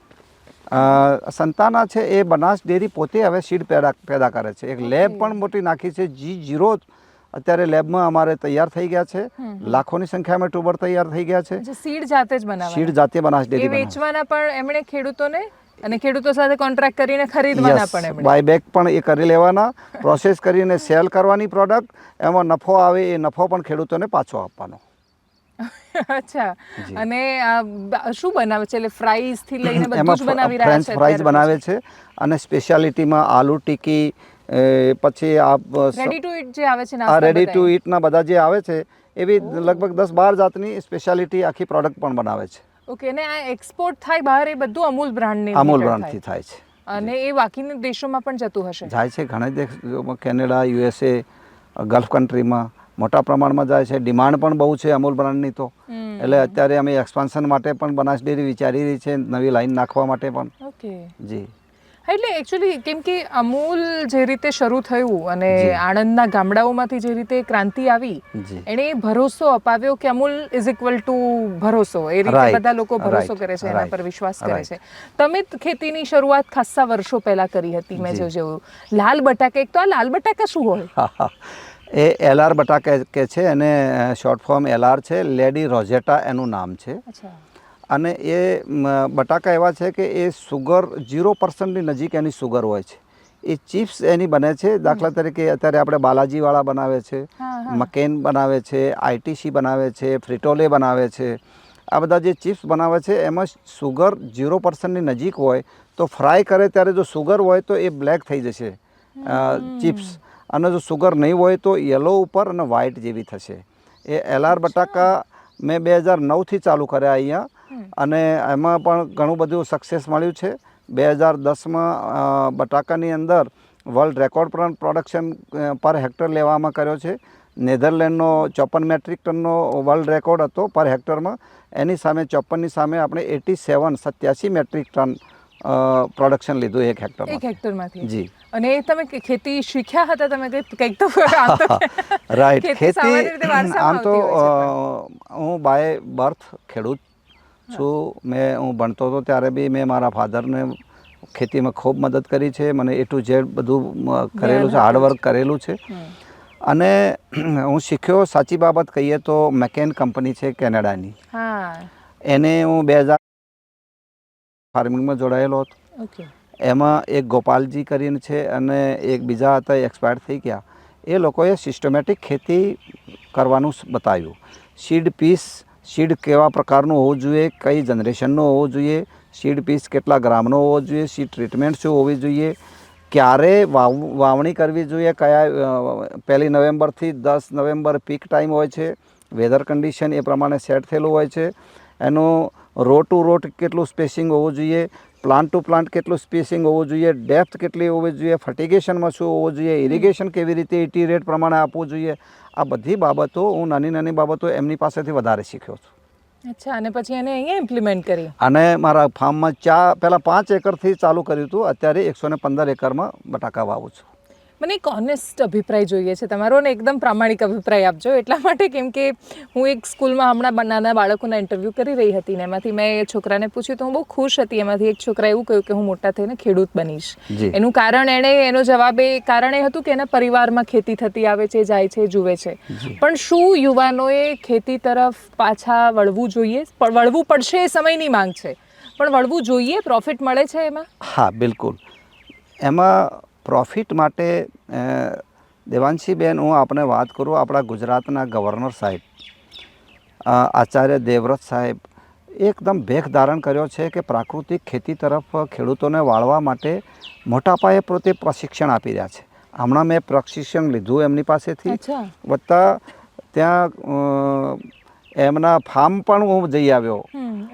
સંતાના છે એ બનાસ ડેરી પોતે હવે સીડ પેદા કરે છે. એક લેબ પણ મોટી નાખી છે. G0 અત્યારે લેબમાં અમારે તૈયાર થઈ ગયા છે. લાખોની સંખ્યામાં ટ્યુબર તૈયાર થઈ ગયા છે. સીડ જાતે જ બનાવવાના? સીડ જાતે બનાસ એ ડેરી બનાવે. વેચવાના પણ એમણે ખેડૂતોને અને ખેડૂતો સાથે કોન્ટ્રાક્ટ કરીને ખરીદવાના પણ એમણે? બાયબેક પણ એ કરી લેવાના, પ્રોસેસ કરીને સેલ કરવાની પ્રોડક્ટ, એમાં નફો આવે એ નફો પણ ખેડૂતોને પાછો આપવાનો. અચ્છા. અને શું બનાવે છે? એટલે ફ્રાઈઝ થી લઈને બધું એમાં જ બનાવી રહ્યા છે? ફ્રેન્ચ ફ્રાઈઝ બનાવે છે અને સ્પેશિયાલિટીમાં આલુ ટિક્કી, પછી રેડી ટુ ઈટ જે આવે છે નાસ્તા, રેડી ટુ ઈટના બધા જે આવે છે એવી લગભગ 10-12 જાતની સ્પેશિયાલિટી આખી પ્રોડક્ટ પણ બનાવે છે. ઓકે. અને આ એક્સપોર્ટ થાય બહાર એ બધું અમૂલ બ્રાન્ડની? અમૂલ બ્રાન્ડથી થાય છે. અને એ બાકીના દેશોમાં પણ જતું હશે? જાય છે. ઘણા દેશોમાં, કેનેડા, USA, ગલ્ફ કન્ટ્રીમાં મોટા પ્રમાણમાં જાય છે. ડિમાન્ડ પણ બહુ છે અમૂલ બ્રાન્ડની તો. એટલે અત્યારે અમે એક્સપાન્શન માટે પણ બનાસ ડેરી વિચારી રહી છે, નવી લાઈન નાખવા માટે પણ. ઓકે. જી. એટલે એકચ્યુઅલી કેમ કે અમૂલ જે રીતે શરૂ થયું અને આણંદના ગામડાઓમાંથી જે રીતે ક્રાંતિ આવી, એણે ભરોસો અપાવ્યો કે અમૂલ ઇઝ ઇક્વલ ટુ ભરોસો. એ રીતે બધા લોકો ભરોસો કરે છે, એના પર વિશ્વાસ કરે છે. તમે ખેતીની શરૂઆત ખાસ્સા વર્ષો પહેલા કરી હતી, મેં જોયું. લાલ બટાકા, એક તો આ લાલ બટાકા શું હોય? એ LR બટાકા કે છે, અને શોર્ટ ફોર્મ LR છે. લેડી રોઝેટા એનું નામ છે. અને એ બટાકા એવા છે કે એ સુગર 0%ની નજીક એની સુગર હોય છે. એ ચિપ્સ એની બને છે. દાખલા તરીકે અત્યારે આપણે બાલાજીવાળા બનાવે છે, મકેન બનાવે છે, ITC બનાવે છે, ફ્રિટોલે બનાવે છે. આ બધા જે ચિપ્સ બનાવે છે એમાં સુગર 0%ની નજીક હોય તો ફ્રાય કરે ત્યારે જો સુગર હોય તો એ બ્લેક થઈ જશે ચિપ્સ, અને જો સુગર નહીં હોય તો યલો ઉપર અને વ્હાઇટ જેવી થશે. એ LR બટાકા મેં 2009થી ચાલુ કર્યા અહીંયા, અને એમાં પણ ઘણું બધું સક્સેસ મળ્યું છે. 2010માં બટાકાની અંદર વર્લ્ડ રેકોર્ડ પણ પ્રોડક્શન પર હેક્ટર લેવામાં કર્યો છે. નેધરલેન્ડનો 54 મેટ્રિક ટનનો વર્લ્ડ રેકોર્ડ હતો પર હેક્ટરમાં. એની સામે 54ની સામે આપણે 87 મેટ્રિક ટન પ્રોડક્શન લીધું એક હેક્ટરમાંથી. જી. અને તમે ખેતી શીખ્યા હતા? તમે કંઈક તો રાઈટ. ખેતી આમ તો હું બાય બર્થ ખેડૂત છું. હું ભણતો હતો ત્યારે બી મેં મારા ફાધરને ખેતીમાં ખૂબ મદદ કરી છે. મને A to Z બધું કરેલું છે, હાર્ડવર્ક કરેલું છે. અને હું શીખ્યો, સાચી બાબત કહીએ તો મેકેન કંપની છે કેનેડાની, એને હું 2000 ફાર્મિંગમાં જોડાયેલો હતો. એમાં એક ગોપાલજી કરીને છે અને એક બીજા હતા, એક્સપાયર થઈ ગયા. એ લોકોએ સિસ્ટમેટિક ખેતી કરવાનું બતાવ્યું. સીડ પીસ, સીડ કેવા પ્રકારનું હોવું જોઈએ, કઈ જનરેશનનું હોવું જોઈએ, સીડ પીસ કેટલા ગ્રામનો હોવો જોઈએ, સીડ ટ્રીટમેન્ટ શું હોવી જોઈએ, ક્યારે વાવણી કરવી જોઈએ, કયા 1 નવેમ્બરથી 10 નવેમ્બર પીક ટાઈમ હોય છે, વેધર કન્ડિશન એ પ્રમાણે સેટ થયેલું હોય છે. એનું રો ટુ રોટ કેટલું સ્પેસિંગ હોવું જોઈએ, પ્લાન્ટ ટુ પ્લાન્ટ કેટલું સ્પેસિંગ હોવું જોઈએ, ડેપ્થ કેટલી હોવી જોઈએ, ફર્ટિગેશનમાં શું હોવું જોઈએ, ઇરિગેશન કેવી રીતે ET રેટ પ્રમાણે આપવું જોઈએ. આ બધી બાબતો હું નાની બાબતો એમની પાસેથી વધારે શીખ્યો છું. અચ્છા. અને પછી એને અહીંયા ઇમ્પ્લિમેન્ટ કરી? અને મારા ફાર્મમાં પહેલાં 5 એકરથી ચાલુ કર્યું હતું. અત્યારે 115 એકરમાં બટાકા વાવું છું. મને એક ઓનેસ્ટ અભિપ્રાય જોઈએ છે તમારો, ને એકદમ પ્રામાણિક અભિપ્રાય આપજો. એટલા માટે કેમ કે હું એક સ્કૂલમાં હમણાં નાના બાળકોના ઇન્ટરવ્યૂ કરી રહી હતી, ને એમાંથી મેં એ છોકરાને પૂછ્યું તો હું બહુ ખુશ હતી. એમાંથી એક છોકરા એવું કહ્યું કે હું મોટા થઈને ખેડૂત બનીશ. એનું કારણ એનો જવાબ એ કારણ એ હતું કે એના પરિવારમાં ખેતી થતી આવે છે, જાય છે, જુએ છે. પણ શું યુવાનોએ ખેતી તરફ પાછા વળવું જોઈએ? વળવું પડશે, એ સમયની માંગ છે, પણ વળવું જોઈએ? પ્રોફિટ મળે છે એમાં? હા, બિલકુલ. એમાં પ્રોફિટ માટે દેવાંશીબેન, હું આપણે વાત કરું, આપણા ગુજરાતના ગવર્નર સાહેબ આચાર્ય દેવવ્રત સાહેબ એકદમ ભેખ ધારણ કર્યો છે કે પ્રાકૃતિક ખેતી તરફ ખેડૂતોને વાળવા માટે મોટા પાયે પોતે પ્રશિક્ષણ આપી રહ્યા છે. હમણાં મેં પ્રશિક્ષણ લીધું એમની પાસેથી. વત્તા ત્યાં એમના ફાર્મ પણ હું જઈ આવ્યો.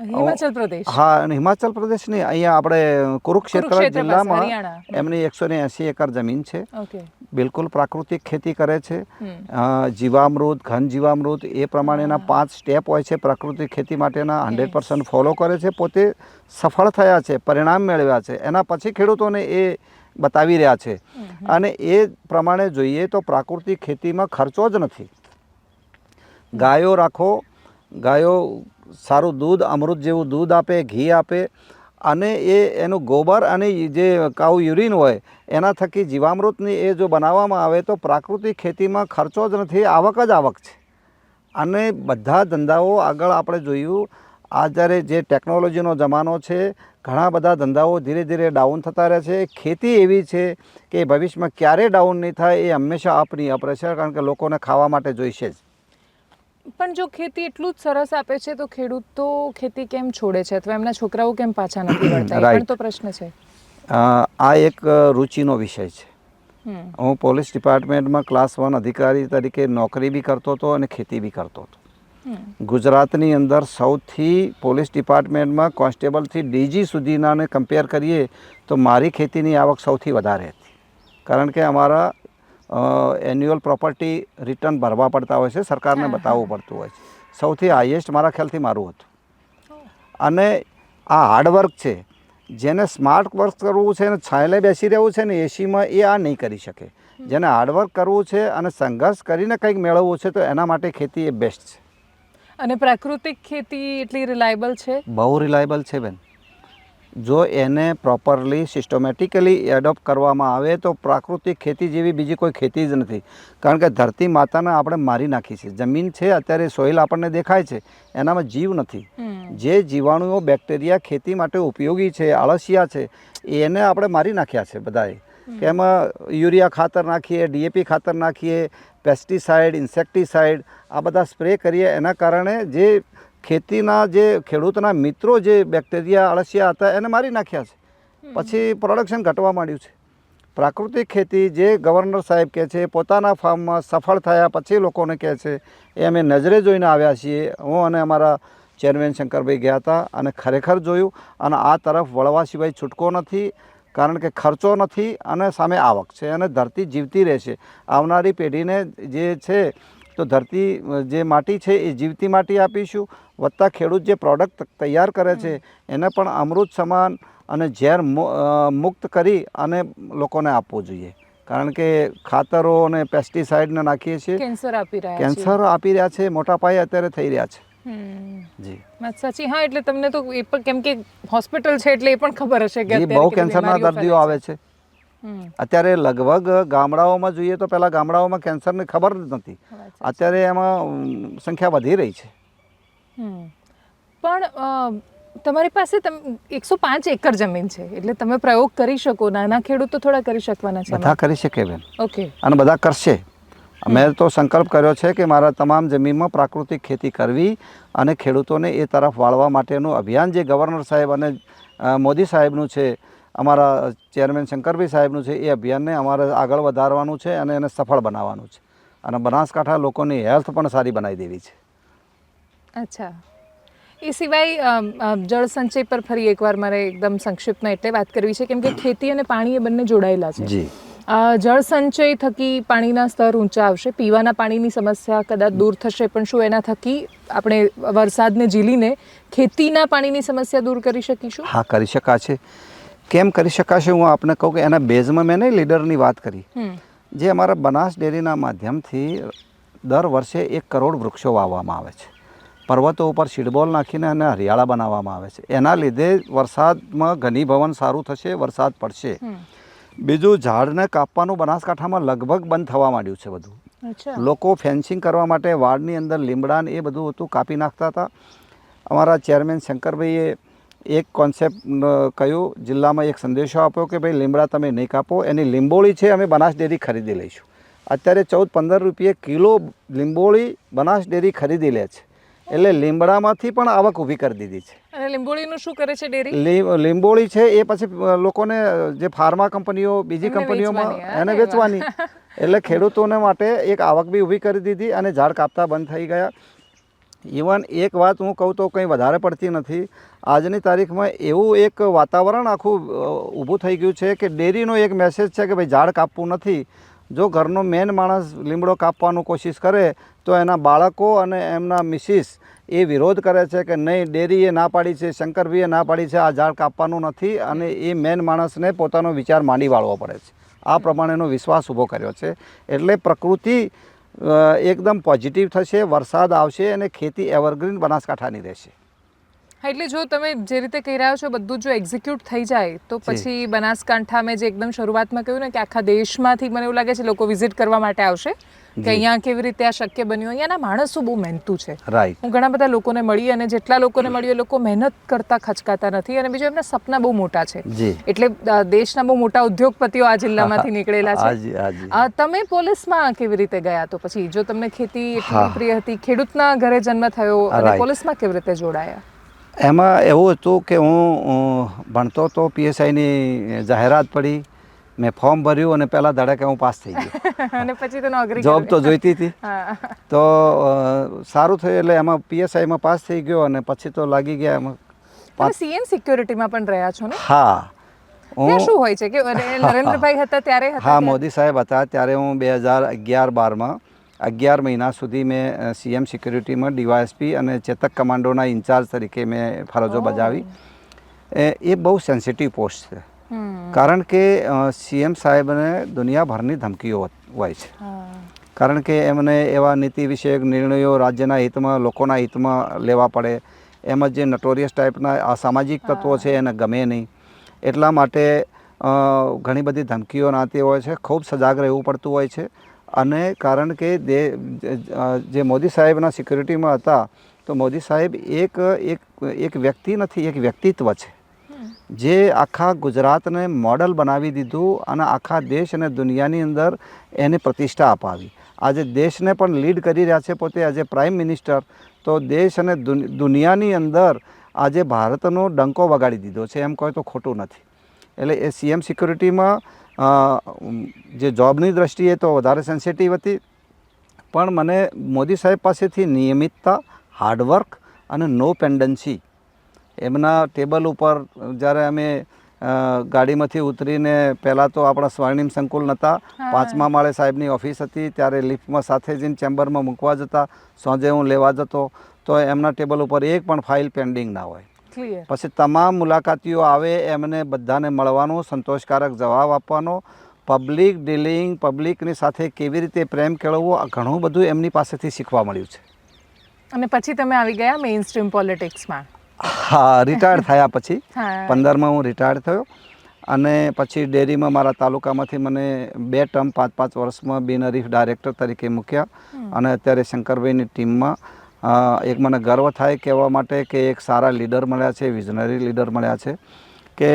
હિમાચલ પ્રદેશ. હા, અને હિમાચલ પ્રદેશ નહીં, અહીંયા આપણે કુરુક્ષેત્ર કુરુક્ષેત્ર પાસે, જિલ્લામાં હરિયાણા. એમની 180 એકર જમીન છે. ઓકે. બિલકુલ પ્રાકૃતિક ખેતી કરે છે. જીવામૃત, ઘન જીવામૃત એ પ્રમાણેના 5 સ્ટેપ હોય છે પ્રાકૃતિક ખેતી માટેના, 100% ફોલો કરે છે. પોતે સફળ થયા છે, પરિણામ મેળવ્યા છે. એના પછી ખેડૂતોને એ બતાવી રહ્યા છે. અને એ પ્રમાણે જોઈએ તો પ્રાકૃતિક ખેતીમાં ખર્ચો જ નથી. ગાયો રાખો, ગાયો સારું દૂધ, અમૃત જેવું દૂધ આપે, ઘી આપે, અને એનું ગોબર અને જે કાઉ યુરિન હોય એના થકી જીવામૃતની એ જો બનાવવામાં આવે તો પ્રાકૃતિક ખેતીમાં ખર્ચો જ નથી, આવક જ આવક છે. અને બધા ધંધાઓ આગળ આપણે જોયું, આ જ્યારે જે ટેકનોલોજીનો જમાનો છે, ઘણા બધા ધંધાઓ ધીરે ધીરે ડાઉન થતા રહે છે. ખેતી એવી છે કે ભવિષ્યમાં ક્યારેય ડાઉન નહીં થાય, એ હંમેશા અપની અપ રહેશે, કારણ કે લોકોને ખાવા માટે જોઈશે જ. પણ જો ખેતી એટલું જ સરસ આપે છે તો ખેડૂતો ખેતી કેમ છોડે છે, અથવા એમના છોકરાઓ કેમ પાછા નથી વળતા, એ પણ તો પ્રશ્ન છે. આ એક રુચિનો વિષય છે. હું પોલીસ ડિપાર્ટમેન્ટમાં ક્લાસ 1 અધિકારી તરીકે નોકરી બી કરતો હતો અને ખેતી બી કરતો હતો. ગુજરાતની અંદર સૌથી પોલીસ ડિપાર્ટમેન્ટમાં કોન્સ્ટેબલથી ડીજી સુધીનાને કમ્પેર કરીએ તો મારી ખેતીની આવક સૌથી વધારે હતી. કારણ કે અમારા એન્યુઅલ પ્રોપર્ટી રિટર્ન ભરવા પડતા હોય છે, સરકારને બતાવવું પડતું હોય છે. સૌથી હાઈએસ્ટ મારા ખ્યાલથી મારું હતું. અને આ હાર્ડવર્ક છે. જેને સ્માર્ટ વર્ક કરવું છે ને છાંયલે બેસી રહેવું છે ને એસીમાં, એ આ નહીં કરી શકે. જેને હાર્ડવર્ક કરવું છે અને સંઘર્ષ કરીને કંઈક મેળવવું છે તો એના માટે ખેતી એ બેસ્ટ છે. અને પ્રાકૃતિક ખેતી એટલી રિલાયબલ છે? બહુ રિલાયબલ છે બેન. જો એને પ્રોપરલી સિસ્ટમેટિકલી એડોપ્ટ કરવામાં આવે તો પ્રાકૃતિક ખેતી જેવી બીજી કોઈ ખેતી જ નથી. કારણ કે ધરતી માતાને આપણે મારી નાખી છે. જમીન છે, અત્યારે સોઇલ આપણને દેખાય છે, એનામાં જીવ નથી. જે જીવાણુઓ, બેક્ટેરિયા ખેતી માટે ઉપયોગી છે, આળસિયા છે, એને આપણે મારી નાખ્યા છે બધાએ. કે એમાં યુરિયા ખાતર નાખીએ, ડીએપી ખાતર નાખીએ, પેસ્ટિસાઇડ, ઇન્સેક્ટિસાઇડ આ બધા સ્પ્રે કરીએ. એના કારણે જે ખેતીના જે ખેડૂતના મિત્રો જે બેક્ટેરિયા, આળસિયા હતા એને મારી નાખ્યા છે. પછી પ્રોડક્શન ઘટવા માંડ્યું છે. પ્રાકૃતિક ખેતી જે ગવર્નર સાહેબ કહે છે, પોતાના ફાર્મમાં સફળ થયા પછી લોકોને કહે છે, એ અમે નજરે જોઈને આવ્યા છીએ. હું અને અમારા ચેરમેન શંકરભાઈ ગયા હતા અને ખરેખર જોયું. અને આ તરફ વળવા સિવાય છૂટકો નથી, કારણ કે ખર્ચો નથી અને સામે આવક છે, અને ધરતી જીવતી રહેશે. આવનારી પેઢીને જે છે તો ધરતી જે માટી છે એ જીવતી માટી આપીશું. વત્તા ખેડૂત જે પ્રોડક્ટ તૈયાર કરે છે એને પણ અમૃત સમાન અને ઝેર મુક્ત કરી અને લોકોને આપવું જોઈએ. કારણ કે ખાતરો અને પેસ્ટિસાઇડને નાખીએ છીએ, કેન્સર આપી રહ્યા છે, મોટા પાયે અત્યારે થઈ રહ્યા છે. જી વાત સાચી. હા, એટલે તમને તો એ પણ કેમ કે હોસ્પિટલ છે એટલે એ પણ ખબર હશે કે બહુ કેન્સરના દર્દીઓ આવે છે. અત્યારે લગભગ ગામડાઓમાં જોઈએ તો પહેલાં ગામડાઓમાં કેન્સરની ખબર જ નથી. અત્યારે એમાં સંખ્યા વધી રહી છે. પણ તમારી પાસે 105 એકર જમીન છે એટલે તમે પ્રયોગ કરી શકો. નાના ખેડૂતો થોડા કરી શકવાના છે? બધા કરી શકે બેન. ઓકે. અને બધા કરશે. મેં તો સંકલ્પ કર્યો છે કે મારા તમામ જમીનમાં પ્રાકૃતિક ખેતી કરવી અને ખેડૂતોને એ તરફ વાળવા માટેનું અભિયાન જે ગવર્નર સાહેબ અને મોદી સાહેબનું છે, અમારા ચેરમેન શંકરભાઈ સાહેબનું છે, એ અભિયાનને અમારે આગળ વધારવાનું છે અને એને સફળ બનાવવાનું છે. અને બનાસકાંઠા લોકોની હેલ્થ પણ સારી બનાવી દેવી છે. અચ્છા. એ સિવાય જળ સંચય પર ફરી એકવાર મારે એકદમ સંક્ષિપ્તમાં એટલે વાત કરવી છે, કેમ કે ખેતી અને પાણી એ બંને જોડાયેલા છે. જી. જળ સંચય થકી પાણીના સ્તર ઊંચા આવશે, પીવાના પાણીની સમસ્યા કદાચ દૂર થશે, પણ શું એના થકી આપણે વરસાદને ઝીલીને ખેતીના પાણીની સમસ્યા દૂર કરી શકીશું? હા, કરી શકાશે. કેમ કરી શકાશે હું આપને કહું કે એના બેઝમાં મેં નહીં લીડરની વાત કરી. જે અમારા બનાસ ડેરીના માધ્યમથી દર વર્ષે 1 કરોડ વૃક્ષો વાવવામાં આવે છે. પર્વતો ઉપર સીડબોલ નાખીને અને હરિયાળા બનાવવામાં આવે છે. એના લીધે વરસાદમાં ઘનીભવન સારું થશે, વરસાદ પડશે. બીજું, ઝાડને કાપવાનું બનાસકાંઠામાં લગભગ બંધ થવા માંડ્યું છે બધું. લોકો ફેન્સિંગ કરવા માટે વાડની અંદર લીમડાને એ બધું હતું કાપી નાખતા હતા. અમારા ચેરમેન શંકરભાઈએ એક કોન્સેપ્ટ કહ્યું, જિલ્લામાં એક સંદેશો આપ્યો કે ભાઈ લીમડા તમે નહીં કાપો, એની લીંબોળી છે અમે બનાસ ડેરી ખરીદી લઈશું. અત્યારે 14-15 રૂપિયે કિલો લીંબોળી બનાસ ડેરી ખરીદી લે છે. એટલે લીમડામાંથી પણ આવક ઊભી કરી દીધી છે. અને લીંબોળીનું શું કરે છે ડેરી? લીંબોળી છે એ પછી લોકોને જે ફાર્મા કંપનીઓ, બીજી કંપનીઓમાં એને વેચવાની. એટલે ખેડૂતોને માટે એક આવક બી ઊભી કરી દીધી અને ઝાડ કાપતા બંધ થઈ ગયા. ઇવન એક વાત હું કહું તો કંઈ વધારે પડતી નથી. આજની તારીખમાં એવું એક વાતાવરણ આખું ઊભું થઈ ગયું છે કે ડેરીનો એક મેસેજ છે કે ભાઈ ઝાડ કાપવું નથી. જો ઘરનો મેન માણસ લીમડો કાપવાનું કોશિશ કરે તો એના બાળકો અને એમના મિસિસ એ વિરોધ કરે છે કે નહીં, ડેરીએ ના પાડી છે, શંકરભાઈએ ના પાડી છે, આ ઝાડ કાપવાનું નથી, અને એ મેન માણસને પોતાનો વિચાર માંડી વાળવો પડે છે. આ પ્રમાણેનો વિશ્વાસ ઊભો કર્યો છે. એટલે પ્રકૃતિ એકદમ પોઝિટિવ થશે, વરસાદ આવશે અને ખેતી એવરગ્રીન બનાસકાંઠાની રહેશે. હા, એટલે જો તમે જે રીતે કહી રહ્યા છો બધું જો એક્ઝિક્યુટ થઈ જાય તો પછી બનાસકાંઠા મેં જે એકદમ શરૂઆતમાં કહ્યું ને કે આખા દેશમાંથી મને એવું લાગે છે લોકો વિઝિટ કરવા માટે આવશે કે અહીંયા કેવી રીતે આ શક્ય બન્યું. અહીંયાના માણસો બહુ મહેનતુ છે. રાઈટ. હું ઘણા બધા લોકોને મળી અને જેટલા લોકોને મળ્યું એ લોકો મહેનત કરતા ખચકાતા નથી અને બીજું એમના સપના બહુ મોટા છે. એટલે દેશના બહુ મોટા ઉદ્યોગપતિઓ આ જિલ્લામાંથી નીકળેલા છે. તમે પોલીસમાં કેવી રીતે ગયા? તો પછી જો તમને ખેતી એટલી પ્રિય હતી, ખેડૂતના ઘરે જન્મ થયો અને પોલીસમાં કેવી રીતે જોડાયા? એમાં એવું હતું કે હું ભણતો તો પીએસઆઈની જાહેરાત પડી, મેં ફોર્મ ભર્યું અને પહેલા ધડાકે હું પાસ થઈ ગયો. અને પછી તો નોકરી જોબ તો જોઈતી હતી તો સારું થયું, એટલે એમાં પીએસઆઈમાં પાસ થઈ ગયો અને પછી તો લાગી ગયા એમાં. સીએમ સિક્યોરિટીમાં પણ રહ્યા છો ને? હા. ત્યાં શું હોય છે કે નરેન્દ્રભાઈ હતા ત્યારે? હા, મોદી સાહેબ હતા ત્યારે હું 2011-12માં 11 મહિના સુધી મેં સીએમ સિક્યુરિટીમાં ડીવાયએસપી અને ચેતક કમાન્ડોના ઇન્ચાર્જ તરીકે મેં ફરજો બજાવી. એ બહુ સેન્સિટિવ પોસ્ટ છે, કારણ કે સીએમ સાહેબને દુનિયાભરની ધમકીઓ હોય છે. કારણ કે એમને એવા નીતિ વિષયક નિર્ણયો રાજ્યના હિતમાં, લોકોના હિતમાં લેવા પડે. એમાં જે નટોરિયસ ટાઈપના અસામાજિક તત્વો છે એને ગમે નહીં. એટલા માટે ઘણી બધી ધમકીઓ નાતી હોય છે, ખૂબ સજાગ રહેવું પડતું હોય છે. અને કારણ કે જે મોદી સાહેબના સિક્યુરિટીમાં હતા તો મોદી સાહેબ એક વ્યક્તિ નથી, એક વ્યક્તિત્વ છે જે આખા ગુજરાતને મોડલ બનાવી દીધું અને આખા દેશ અને દુનિયાની અંદર એને પ્રતિષ્ઠા અપાવી. આજે દેશને પણ લીડ કરી રહ્યા છે પોતે એઝ એ પ્રાઇમ મિનિસ્ટર. તો દેશ અને દુનિયાની અંદર આજે ભારતનો ડંકો વગાડી દીધો છે, એમ કહે તો ખોટું નથી. એટલે એ સીએમ સિક્યુરિટીમાં જે જોબની દ્રષ્ટિએ તો વધારે સેન્સિટિવ હતી, પણ મને મોદી સાહેબ પાસેથી નિયમિતતા, હાર્ડવર્ક અને નો પેન્ડન્સી. એમના ટેબલ ઉપર જ્યારે અમે ગાડીમાંથી ઉતરીને, પહેલાં તો આપણા સ્વર્ણિમ સંકુલ નહોતા, 5મા માળે સાહેબની ઓફિસ હતી, ત્યારે લિફ્ટમાં સાથે જઈને ચેમ્બરમાં મૂકવા જતા, સાંજે હું લેવા જતો તો એમના ટેબલ ઉપર એક પણ ફાઇલ પેન્ડિંગ ના હોય. પછી તમામ મુલાકાતીઓ આવે એમને બધાને મળવાનો, સંતોષકારક જવાબ આપવાનો, પબ્લિક ડીલિંગ, પબ્લિકની સાથે કેવી રીતે પ્રેમ કેળવવો, આ ઘણું બધું એમની પાસેથી શીખવા મળ્યું છે. અને પછી તમે આવી ગયા મેઇન સ્ટ્રીમ પોલિટિક્સમાં? હા, રિટાયર્ડ થયા પછી 15માં હું રિટાયર્ડ થયો અને પછી ડેરીમાં મારા તાલુકામાંથી મને 2 ટર્મ 5-5 વર્ષમાં બિનહરીફ ડાયરેક્ટર તરીકે મૂક્યા. અને અત્યારે શંકરભાઈની ટીમમાં એક મને ગર્વ થાય કહેવા માટે કે એક સારા લીડર મળ્યા છે, વિઝનરી લીડર મળ્યા છે કે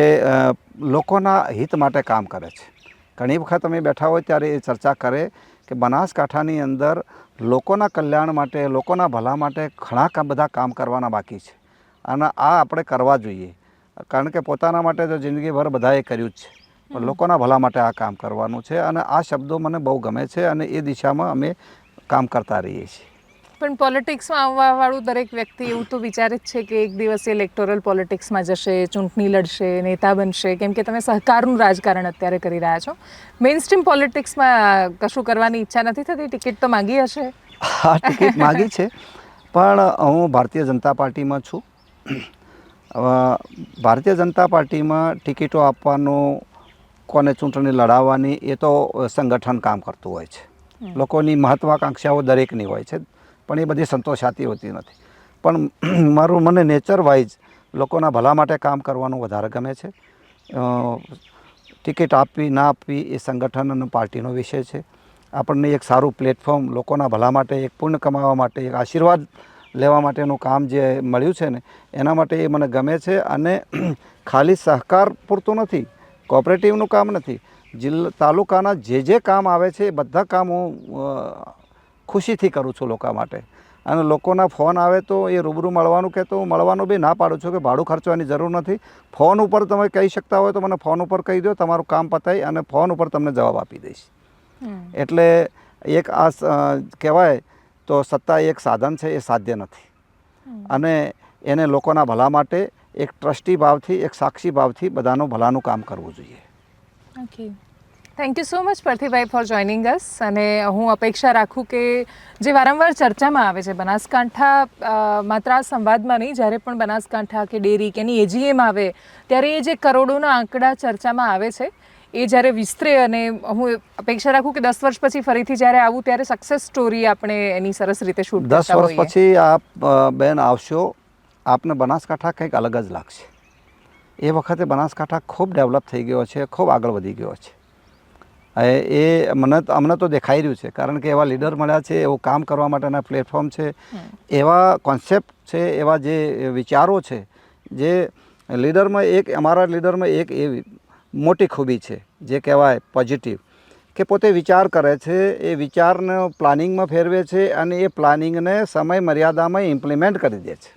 લોકોના હિત માટે કામ કરે છે. ઘણી વખત અમે બેઠા હોય ત્યારે એ ચર્ચા કરે કે બનાસકાંઠાની અંદર લોકોના કલ્યાણ માટે, લોકોના ભલા માટે ઘણા બધા કામ કરવાના બાકી છે અને આ આપણે કરવા જોઈએ. કારણ કે પોતાના માટે તો જિંદગીભર બધાએ કર્યું જ છે, પણ લોકોના ભલા માટે આ કામ કરવાનું છે અને આ શબ્દો મને બહુ ગમે છે અને એ દિશામાં અમે કામ કરતા રહીએ છીએ. પણ પોલિટિક્સમાં આવવાવાળું દરેક વ્યક્તિ એવું તો વિચારે જ છે કે એક દિવસ ઇલેક્ટોરલ પોલિટિક્સમાં જશે, ચૂંટણી લડશે, નેતા બનશે, કેમ કે તમે સહકારનું રાજકારણ અત્યારે કરી રહ્યા છો. મેઇન સ્ટ્રીમ પોલિટિક્સમાં કશું કરવાની ઈચ્છા નથી થતી? ટિકિટ તો માગી હશે? હા, ટિકિટ માગી છે, પણ હું ભારતીય જનતા પાર્ટીમાં છું. ભારતીય જનતા પાર્ટીમાં ટિકિટો આપવાનું, કોને ચૂંટણી લડાવવાની, એ તો સંગઠન કામ કરતું હોય છે. લોકોની મહત્વાકાંક્ષાઓ દરેકની હોય છે, પણ એ બધી સંતોષાતી હોતી નથી. પણ મને નેચર વાઇઝ લોકોના ભલા માટે કામ કરવાનું વધારે ગમે છે. ટિકિટ આપવી ના આપવી એ સંગઠન અને પાર્ટીનો વિષય છે. આપણને એક સારું પ્લેટફોર્મ લોકોના ભલા માટે, એક પુણ્ય કમાવા માટે, એક આશીર્વાદ લેવા માટેનું કામ જે મળ્યું છે ને, એના માટે એ મને ગમે છે. અને ખાલી સહકાર પૂરતું નથી, કોઓપરેટિવનું કામ નથી, તાલુકાના જે કામ આવે છે એ બધા કામ હું ખુશીથી કરું છું લોકો માટે. અને લોકોના ફોન આવે તો એ રૂબરૂ મળવાનું કહેતો હું મળવાનું બી ના પાડું છું કે ભાડું ખર્ચવાની જરૂર નથી. ફોન ઉપર તમે કહી શકતા હોય તો મને ફોન ઉપર કહી દો, તમારું કામ પતાવી અને ફોન ઉપર તમને જવાબ આપી દઈશ. એટલે એક આ કહેવાય તો સત્તા એક સાધન છે, એ સાધ્ય નથી. અને એને લોકોના ભલા માટે એક ટ્રસ્ટી ભાવથી, એક સાક્ષી ભાવથી બધાનું ભલાનું કામ કરવું જોઈએ. Okay, thank you so much પાર્થિવભાઈ ફોર જોઈનિંગ અસ. અને હું અપેક્ષા રાખું કે જે વારંવાર ચર્ચામાં આવે છે બનાસકાંઠા, માત્ર આ સંવાદમાં નહીં, જ્યારે પણ બનાસકાંઠા કે ડેરી કે એની એજીએમ આવે ત્યારે એ જે કરોડોના આંકડા ચર્ચામાં આવે છે એ જ્યારે વિસ્તરે, અને હું અપેક્ષા રાખું કે 10 વર્ષ પછી ફરીથી જ્યારે આવું ત્યારે સક્સેસ સ્ટોરી આપણે એની સરસ રીતે શૂટ 10 કરતા વર્ષ હોઈએ. પછી આપ બેન આવશો, આપને બનાસકાંઠા કંઈક અલગ જ લાગશે. એ વખતે બનાસકાંઠા ખૂબ ડેવલપ થઈ ગયો છે, ખૂબ આગળ વધી ગયો છે. એ અમને તો દેખાઈ રહ્યું છે, કારણ કે એવા લીડર મળ્યા છે, એવું કામ કરવા માટેના પ્લેટફોર્મ છે, એવા કોન્સેપ્ટ છે, એવા જે વિચારો છે, જે લીડરમાં અમારા લીડરમાં એક એવી મોટી ખૂબી છે જે કહેવાય પોઝિટિવ, કે પોતે વિચાર કરે છે, એ વિચારને પ્લાનિંગમાં ફેરવે છે અને એ પ્લાનિંગને સમય મર્યાદામાં ઇમ્પ્લિમેન્ટ કરી દે છે.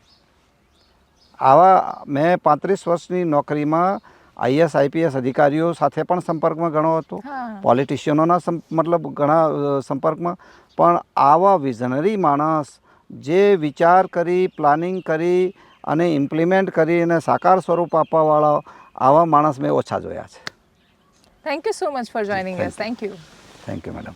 આવા મેં 35 વર્ષની નોકરીમાં આઈએસ આઈપીએસ અધિકારીઓ સાથે પણ સંપર્કમાં ઘણો હતો, પોલિટિશિયનોના મતલબ ઘણા સંપર્કમાં, પણ આવા વિઝનરી માણસ જે વિચાર કરી, પ્લાનિંગ કરી અને ઇમ્પ્લિમેન્ટ કરી અને સાકાર સ્વરૂપ આપવાવાળા આવા માણસ મેં ઓછા જોયા છે. Thank you so much for joining us. Thank you. Thank you madam.